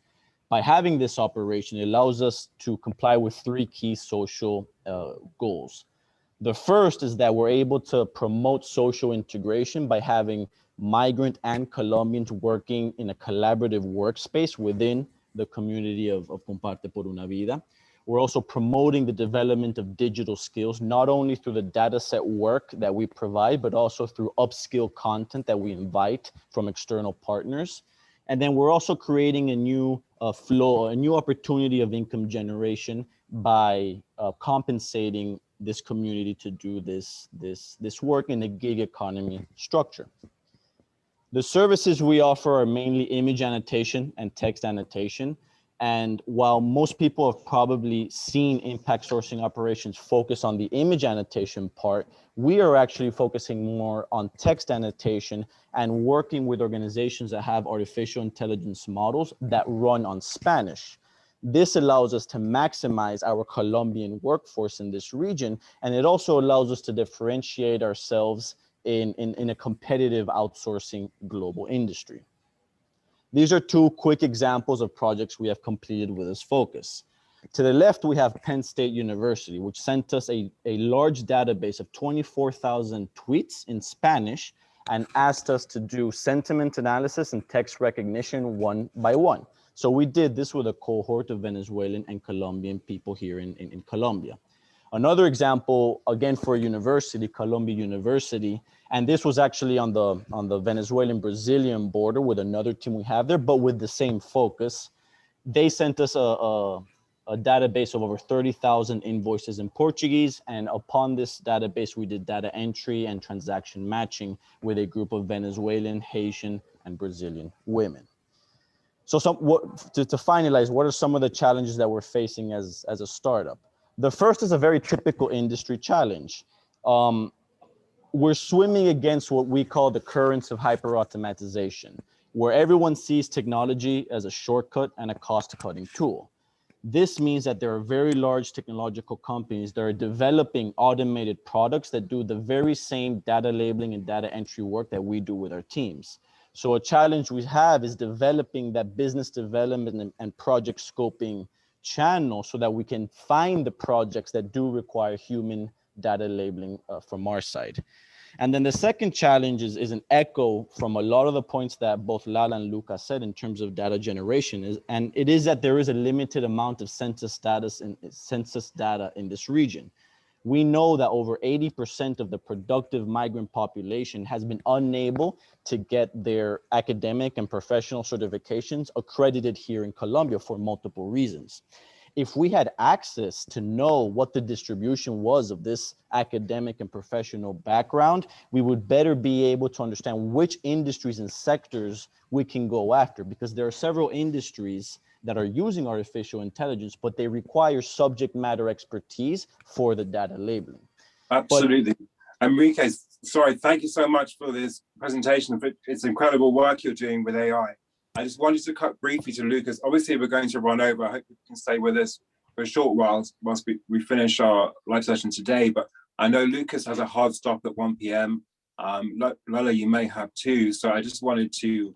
By having this operation, it allows us to comply with three key social goals. The first is that we're able to promote social integration by having migrant and Colombians working in a collaborative workspace within the community of Comparte por Una Vida. We're also promoting the development of digital skills, not only through the data set work that we provide, but also through upskill content that we invite from external partners. And then we're also creating a new flow, a new opportunity of income generation by compensating this community to do this work in a gig economy structure. The services we offer are mainly image annotation and text annotation. And while most people have probably seen impact sourcing operations focus on the image annotation part, we are actually focusing more on text annotation and working with organizations that have artificial intelligence models that run on Spanish. This allows us to maximize our Colombian workforce in this region, and it also allows us to differentiate ourselves in a competitive outsourcing global industry. These are two quick examples of projects we have completed with this focus. To the left, we have Penn State University, which sent us a large database of 24,000 tweets in Spanish and asked us to do sentiment analysis and text recognition one by one. So we did this with a cohort of Venezuelan and Colombian people here in Colombia. Another example, again, for a university, Colombia University, and this was actually on the Venezuelan-Brazilian border with another team we have there, but with the same focus. They sent us a database of over 30,000 invoices in Portuguese, and upon this database, we did data entry and transaction matching with a group of Venezuelan, Haitian, and Brazilian women. So to finalize, what are some of the challenges that we're facing as a startup? The first is a very typical industry challenge. We're swimming against what we call the currents of hyper-automatization, where everyone sees technology as a shortcut and a cost-cutting tool. This means that there are very large technological companies that are developing automated products that do the very same data labeling and data entry work that we do with our teams. So a challenge we have is developing that business development and project scoping channel so that we can find the projects that do require human data labeling from our side. And then the second challenge is an echo from a lot of the points that both Lala and Luca said in terms of data generation, and it is that there is a limited amount of census data in this region. We know that over 80% of the productive migrant population has been unable to get their academic and professional certifications accredited here in Colombia for multiple reasons. If we had access to know what the distribution was of this academic and professional background, we would better be able to understand which industries and sectors we can go after, because there are several industries that are using artificial intelligence, but they require subject matter expertise for the data labeling. Absolutely. Enrique, sorry, thank you so much for this presentation. It's incredible work you're doing with AI. I just wanted to cut briefly to Lucas. Obviously, we're going to run over. I hope you can stay with us for a short while whilst we finish our live session today. But I know Lucas has a hard stop at 1 p.m. Lala, you may have too. So I just wanted to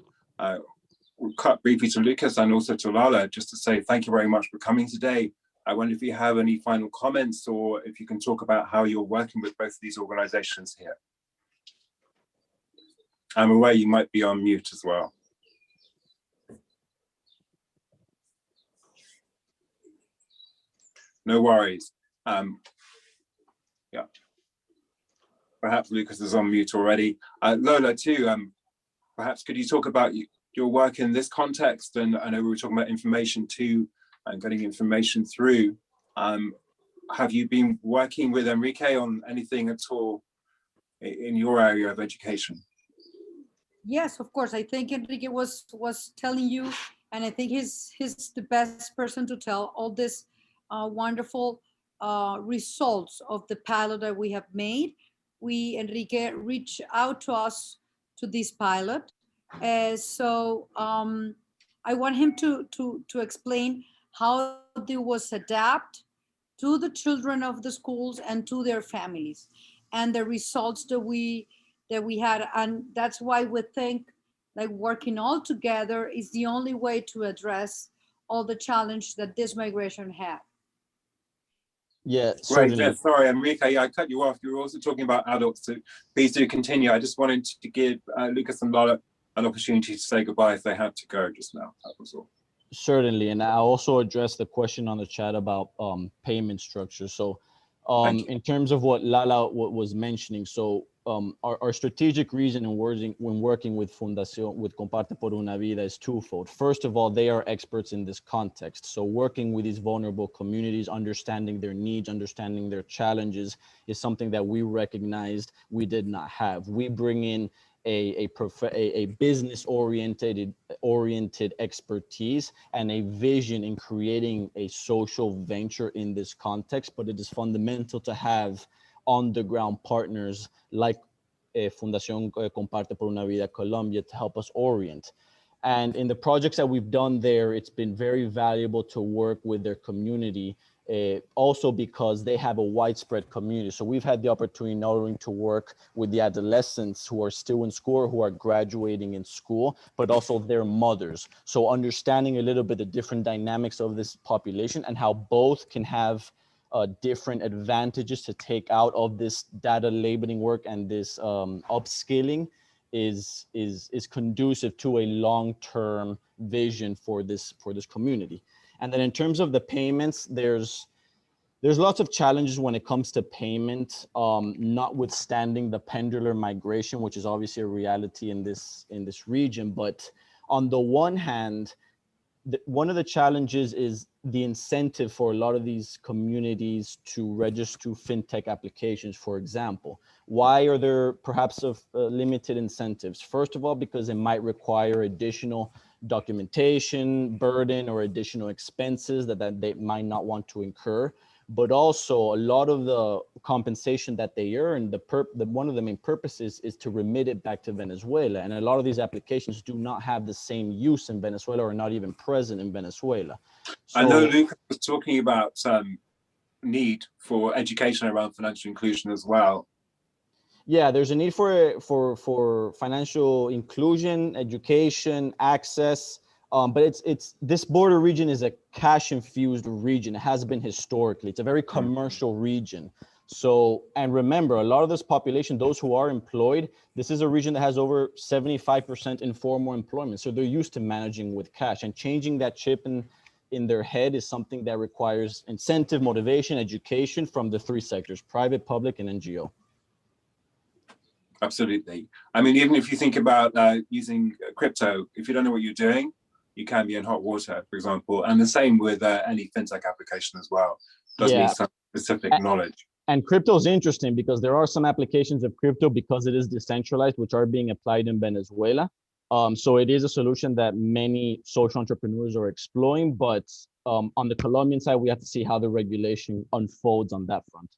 cut briefly to Lucas and also to Lala, just to say thank you very much for coming today. I wonder if you have any final comments or if you can talk about how you're working with both of these organizations here. I'm aware you might be on mute as well. No worries. Yeah. Perhaps Lucas is on mute already. Lola too, perhaps could you talk about your work in this context? And I know we were talking about information too and getting information through. Have you been working with Enrique on anything at all in your area of education? Yes, of course. I think Enrique was telling you, and I think he's the best person to tell all this wonderful results of the pilot that we have made. Enrique reached out to us to this pilot. So I want him to explain how they was adapt to the children of the schools and to their families, and the results that we had. And that's why we think like working all together is the only way to address all the challenge that this migration had. Yeah, Great. certainly. Yeah, sorry, Enrique, yeah, I cut you off. You were also talking about adults, so please do continue. I just wanted to give Lucas and Lala an opportunity to say goodbye if they had to go just now. That was all. Certainly, and I also addressed the question on the chat about payment structure. So in terms of what Lala was mentioning, so our strategic reason when working with Fundación, with Comparte por Una Vida, is twofold. First of all, they are experts in this context. So working with these vulnerable communities, understanding their needs, understanding their challenges is something that we recognized we did not have. We bring in a business-oriented expertise and a vision in creating a social venture in this context, but it is fundamental to have on-the-ground partners like Fundación Comparte por Una Vida Colombia to help us orient. And in the projects that we've done there, it's been very valuable to work with their community, also because they have a widespread community. So we've had the opportunity not only to work with the adolescents who are still in school or who are graduating in school, but also their mothers. So understanding a little bit the different dynamics of this population and how both can have different advantages to take out of this data labeling work and this upskilling is conducive to a long-term vision for this community. And then in terms of the payments, there's There's lots of challenges when it comes to payment, notwithstanding the pendular migration, which is obviously a reality in this region. But on the one hand, one of the challenges is the incentive for a lot of these communities to register fintech applications, for example. Why are there perhaps limited incentives? First of all, because it might require additional documentation burden or additional expenses that they might not want to incur. But also a lot of the compensation that they earn, one of the main purposes is to remit it back to Venezuela. And a lot of these applications do not have the same use in Venezuela or not even present in Venezuela. So, I know Luca was talking about need for education around financial inclusion as well. Yeah, there's a need for financial inclusion, education, access. But this border region is a cash-infused region. It has been historically. It's a very commercial region. So, and remember, a lot of this population, those who are employed, this is a region that has over 75% informal employment. So they're used to managing with cash, and changing that chip in their head is something that requires incentive, motivation, education from the three sectors: private, public, and NGO. Absolutely. I mean, even if you think about using crypto, if you don't know what you're doing, you can be in hot water, for example. And the same with any fintech application as well. Does need some specific knowledge. And crypto is interesting because there are some applications of crypto, because it is decentralized, which are being applied in Venezuela. So it is a solution that many social entrepreneurs are exploring. But on the Colombian side, we have to see how the regulation unfolds on that front.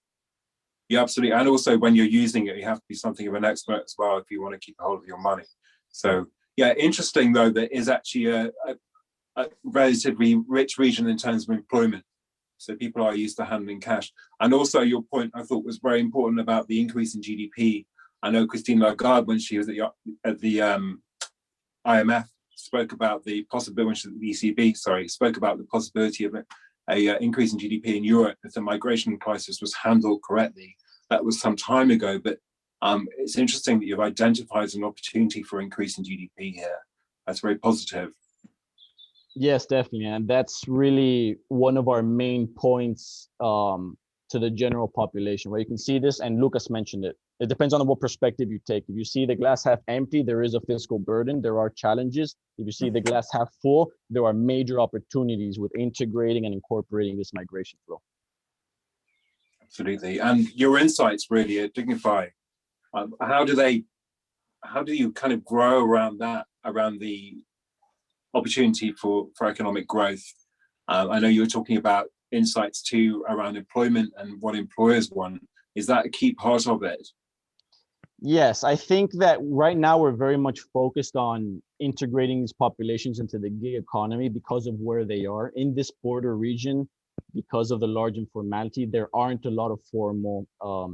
Yeah, absolutely. And also when you're using it, you have to be something of an expert as well if you want to keep a hold of your money. So yeah, interesting though, that is actually a relatively rich region in terms of employment. So people are used to handling cash. And also your point I thought was very important about the increase in GDP. I know Christine Lagarde, when she was at the IMF, spoke about the possibility, the ECB, spoke about the possibility of a increase in GDP in Europe if the migration crisis was handled correctly. That was some time ago, but it's interesting that you've identified an opportunity for increase in GDP here. That's very positive. Yes, definitely. And that's really one of our main points to the general population, where you can see this, and Lucas mentioned it. It depends on what perspective you take. If you see the glass half empty, there is a fiscal burden, there are challenges. If you see the glass half full, there are major opportunities with integrating and incorporating this migration flow. Absolutely. And your insights really at DIGNIFAI, how do you kind of grow around that, around the opportunity for economic growth? I know you were talking about insights too around employment and what employers want. Is that a key part of it? Yes, I think that right now we're very much focused on integrating these populations into the gig economy because of where they are in this border region. Because of the large informality, there aren't a lot of formal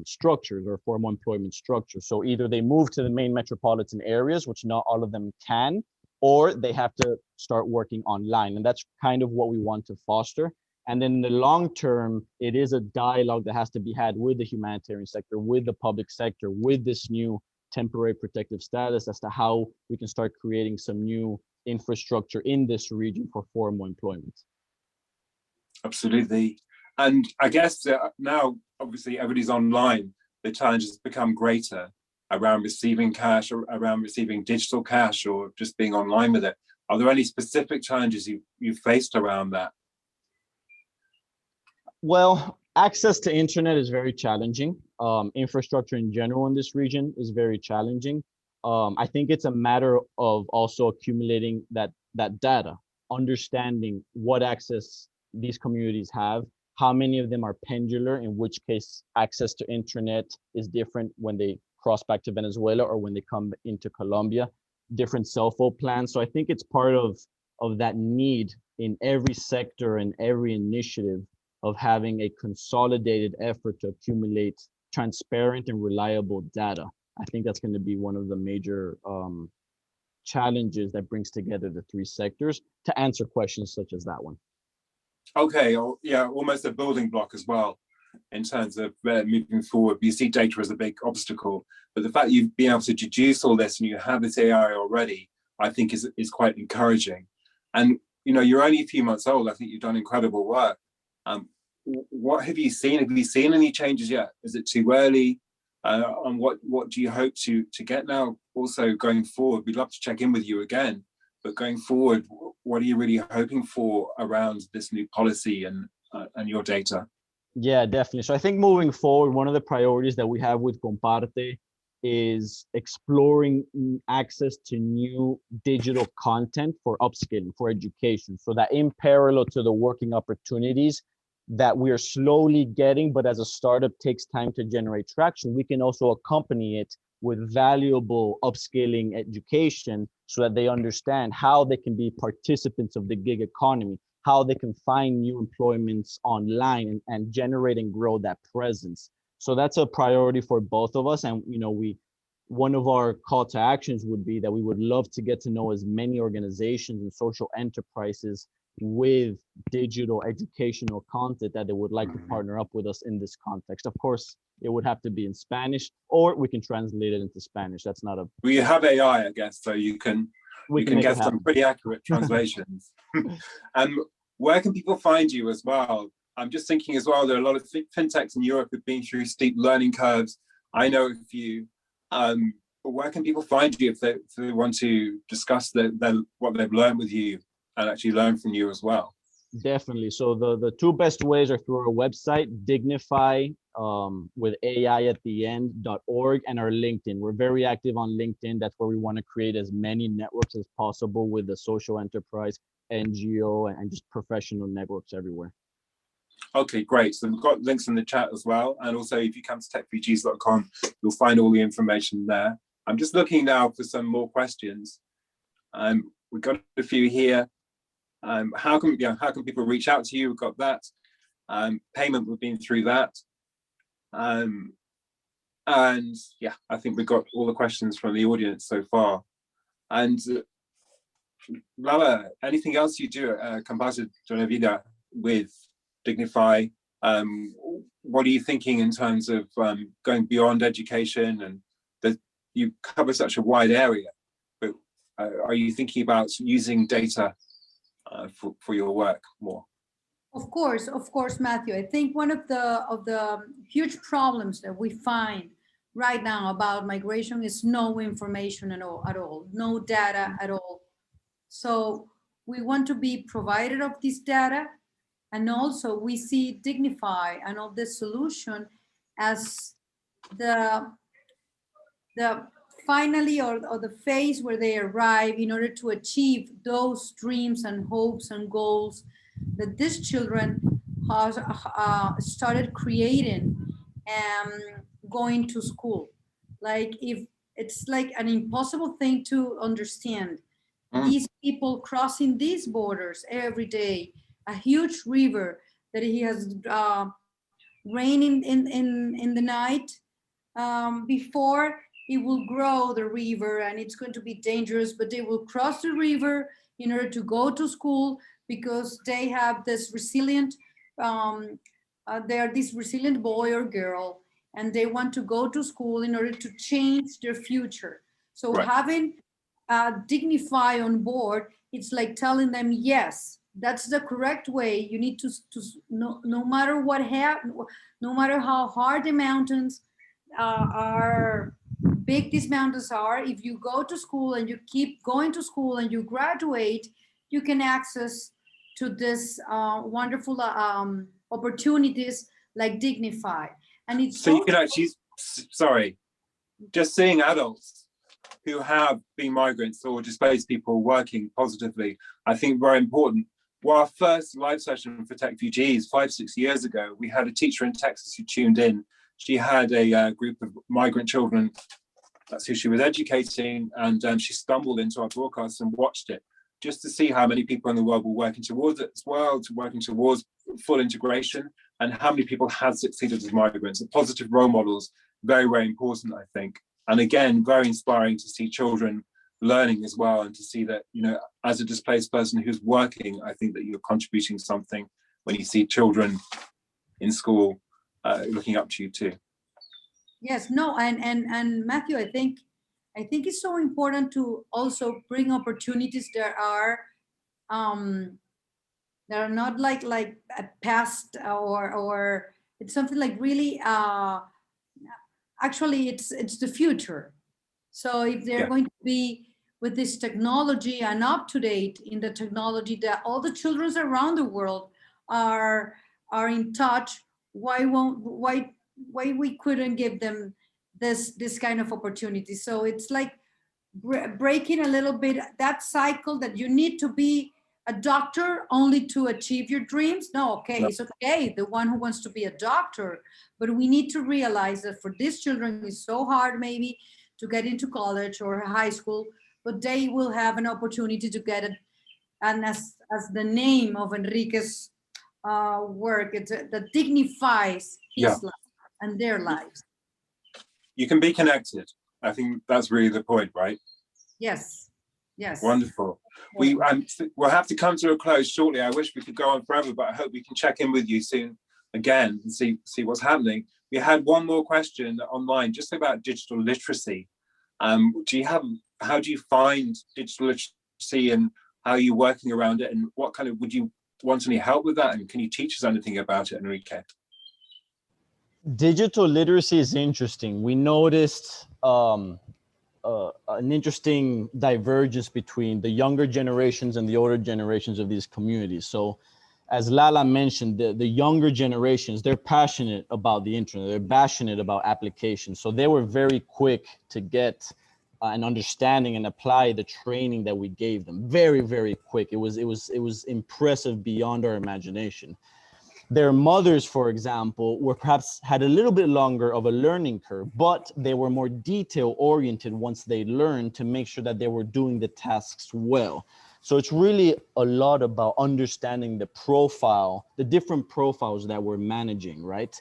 structures or formal employment structures. So either they move to the main metropolitan areas, which not all of them can, or they have to start working online. And that's kind of what we want to foster. And then in the long term, it is a dialogue that has to be had with the humanitarian sector, with the public sector, with this new temporary protective status, as to how we can start creating some new infrastructure in this region for formal employment. Absolutely. And I guess now, obviously, everybody's online. The challenges become greater around receiving cash, or around receiving digital cash, or just being online with it. Are there any specific challenges you've faced around that? Well, access to internet is very challenging. Infrastructure in general in this region is very challenging. I think it's a matter of also accumulating that data, understanding what access these communities have, how many of them are pendular, in which case access to internet is different when they cross back to Venezuela or when they come into Colombia, different cell phone plans. So I think it's part of that need in every sector and every initiative of having a consolidated effort to accumulate transparent and reliable data. I think that's going to be one of the major challenges that brings together the three sectors to answer questions such as that one. Okay, yeah, almost a building block as well in terms of moving forward. You see data as a big obstacle, but the fact that you've been able to deduce all this and you have this AI already, I think is quite encouraging. And you know, you're only a few months old. I think you've done incredible work. what have you seen? Have you seen any changes yet? Is it too early? And what do you hope to get now? Also going forward, we'd love to check in with you again, but going forward, what are you really hoping for around this new policy and your data? Yeah, definitely. So I think moving forward, one of the priorities that we have with Comparte is exploring access to new digital content for upskilling, for education, so that in parallel to the working opportunities that we are slowly getting, but as a startup takes time to generate traction, we can also accompany it with valuable upskilling education so that they understand how they can be participants of the gig economy, how they can find new employments online and generate and grow that presence. So that's a priority for both of us. And, you know, one of our call to actions would be that we would love to get to know as many organizations and social enterprises with digital educational content that they would like to partner up with us in this context. Of course, it would have to be in Spanish, or we can translate it into Spanish. That's not a... We have AI, I guess, so you can get some pretty accurate translations. And where can people find you as well? I'm just thinking as well, there are a lot of fintechs in Europe who've been through steep learning curves. I know a few, but where can people find you if they want to discuss what they've learned with you and actually learn from you as well? Definitely. So the two best ways are through our website, DIGNIFAI, with AI at the end.org, and our LinkedIn. We're very active on LinkedIn. That's where we want to create as many networks as possible with the social enterprise, NGO, and just professional networks everywhere. Okay, great. So we've got links in the chat as well. And also if you come to techfugees.com, you'll find all the information there. I'm just looking now for some more questions. We've got a few here. How can people reach out to you? We've got that. Payment, we've been through that. And yeah, I think we've got all the questions from the audience so far. And Lala, anything else you do at Comparte Una Vida with DIGNIFAI? What are you thinking in terms of going beyond education? And that you cover such a wide area, but are you thinking about using data for your work more? Of course, Matthew. I think one of the huge problems that we find right now about migration is no information at all, no data at all. So we want to be provided of this data, and also we see DIGNIFAI and all this solution as the finally or the phase where they arrive in order to achieve those dreams and hopes and goals that these children has started creating and going to school. Like, if it's like an impossible thing to understand, these people crossing these borders every day, a huge river that he has raining in the night before it will grow the river, and it's going to be dangerous, but they will cross the river in order to go to school because they have this resilient, they are this resilient boy or girl, and they want to go to school in order to change their future. So having DIGNIFAI on board, it's like telling them, yes, that's the correct way. You need to no matter what happens, no matter how hard the mountains are, big these mountains are, if you go to school and you keep going to school and you graduate, you can access to this wonderful opportunities like DIGNIFAI. And it's so you can actually, sorry, just seeing adults who have been migrants or displaced people working positively, I think very important. Well, our first live session for Techfugees 5-6 years ago, we had a teacher in Texas who tuned in. She had a group of migrant children. That's who she was educating, and she stumbled into our broadcast and watched it just to see how many people in the world were working towards it as well, working towards full integration, and how many people had succeeded as migrants. The positive role models, very, very important, I think. And again, very inspiring to see children learning as well, and to see that, you know, as a displaced person who's working, I think that you're contributing something when you see children in school looking up to you too. Yes, no, and Matthew, I think it's so important to also bring opportunities that are They're not like a past, or it's something like really, actually it's the future. So if they're going to be with this technology and up to date in the technology that all the children around the world are in touch, why we couldn't give them this kind of opportunity? So it's like breaking a little bit that cycle that you need to be a doctor only to achieve your dreams. No, okay, No. it's okay, the one who wants to be a doctor, but we need to realize that for these children it's so hard maybe to get into college or high school, but they will have an opportunity to get it. And as the name of Enrique's work, that dignifies his life and their lives. You can be connected. I think that's really the point, right? Yes. Yes. Wonderful. We'll have to come to a close shortly. I wish we could go on forever, but I hope we can check in with you soon again and see what's happening. We had one more question online just about digital literacy. How do you find digital literacy, and how are you working around it, and what kind of, would you want any help with that, and can you teach us anything about it, Enrique? Digital literacy is interesting. We noticed an interesting divergence between the younger generations and the older generations of these communities. So as Lala mentioned, the younger generations, they're passionate about the internet, they're passionate about applications. So they were very quick to get an understanding and apply the training that we gave them. Very, very quick. It was impressive beyond our imagination. Their mothers, for example, were perhaps had a little bit longer of a learning curve, but they were more detail oriented once they learned to make sure that they were doing the tasks well. So it's really a lot about understanding the profile, the different profiles that we're managing, right?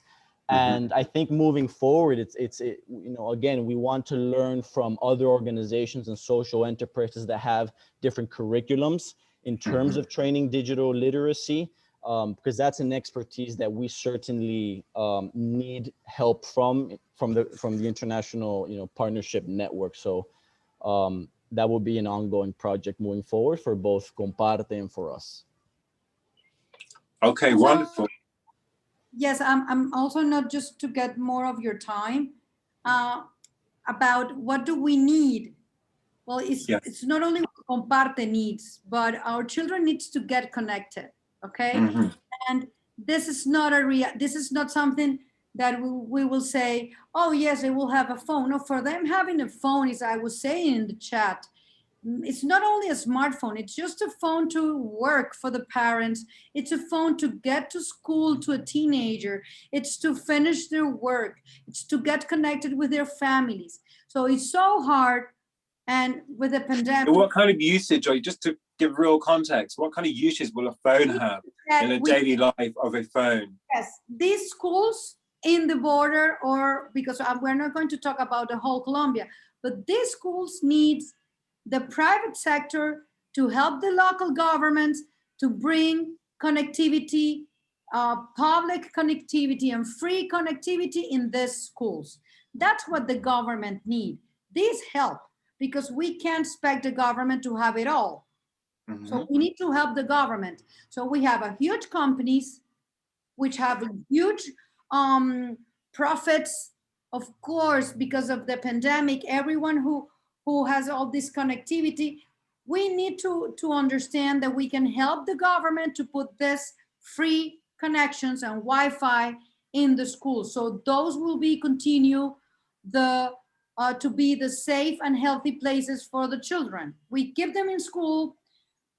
And I think moving forward, again, we want to learn from other organizations and social enterprises that have different curriculums in terms of training digital literacy. Because that's an expertise that we certainly need help from the international partnership network. So that will be an ongoing project moving forward for both Comparte and for us. Okay, wonderful. Yes, I'm also, not just to get more of your time, about what do we need. Well, it's not only what Comparte needs, but our children needs to get connected. Okay. And this is not this is not something that we will say, oh yes, they will have a phone. No, for them having a phone is, I was saying in the chat, it's not only a smartphone, it's just a phone to work for the parents. It's a phone to get to school to a teenager. It's to finish their work. It's to get connected with their families. So it's so hard. And with the pandemic, what kind of usage, or just to give real context, what kind of usage will a phone have in a daily life of a phone? Yes, these schools in the border, or because we're not going to talk about the whole Colombia, but these schools need the private sector to help the local governments to bring connectivity, public connectivity and free connectivity in these schools. That's what the government needs. This help, because we can't expect the government to have it all. So we need to help the government. So we have a huge companies which have huge profits, of course, because of the pandemic. Everyone who has all this connectivity, we need to understand that we can help the government to put this free connections and Wi-Fi in the schools. So those will be continue to be the safe and healthy places for the children. We keep them in school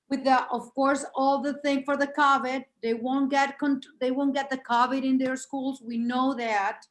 with of course, all the thing for the COVID. They won't get the COVID in their schools. We know that.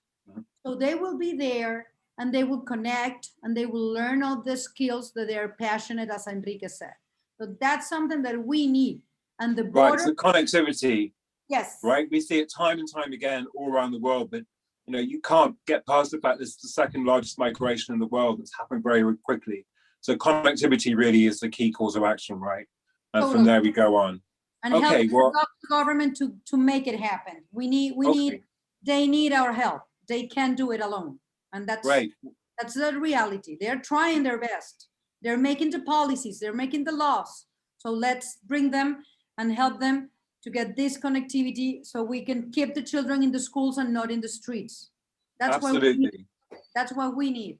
So they will be there and they will connect and they will learn all the skills that they're passionate, as Enrique said. So that's something that we need. And the border. Right, so connectivity. Yes. Right, we see it time and time again all around the world, but you can't get past the fact this is the second largest migration in the world that's happened very quickly. So connectivity really is the key cause of action, right? And from there we go on. And help the government to make it happen. They need our help. They can't do it alone. And that's the reality. They're trying their best. They're making the policies, they're making the laws. So let's bring them and help them to get this connectivity so we can keep the children in the schools and not in the streets. That's what we need. That's what we need.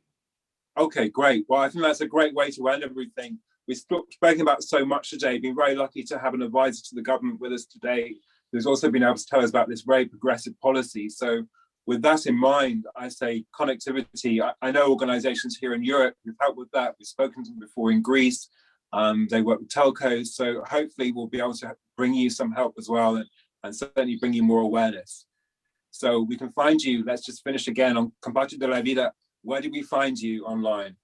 Okay, great. Well, I think that's a great way to end everything. We've spoken about so much today, been very lucky to have an advisor to the government with us today, who's also been able to tell us about this very progressive policy. So with that in mind, I say connectivity. I know organizations here in Europe who've helped with that. We've spoken to them before in Greece. They work with telcos. So hopefully we'll be able to bring you some help as well, and certainly bring you more awareness. So we can find you, let's just finish again, on Comparte de la Vida. Where do we find you online?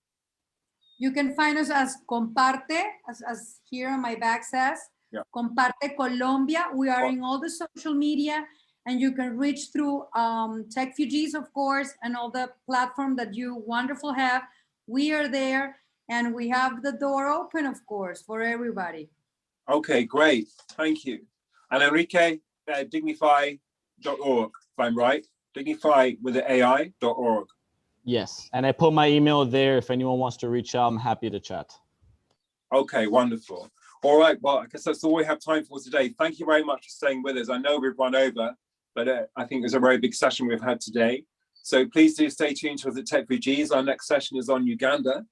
You can find us as Comparte, as here on my back says, yeah. Comparte Colombia. We are in all the social media, and you can reach through Techfugees, of course, and all the platform that you wonderful have. We are there, and we have the door open, of course, for everybody. Okay, great. Thank you. And Enrique, DIGNIFAI.org, if I'm right. DIGNIFAI with the AI.org. Yes, and I put my email there. If anyone wants to reach out, I'm happy to chat. Okay, wonderful. All right, well, I guess that's all we have time for today. Thank you very much for staying with us. I know we've run over, but I think it was a very big session we've had today. So please do stay tuned to us at Techfugees. Our next session is on Uganda.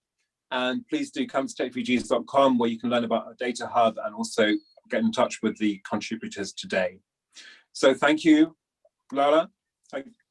And please do come to techfugees.com, where you can learn about our data hub and also get in touch with the contributors today. So thank you, Lala.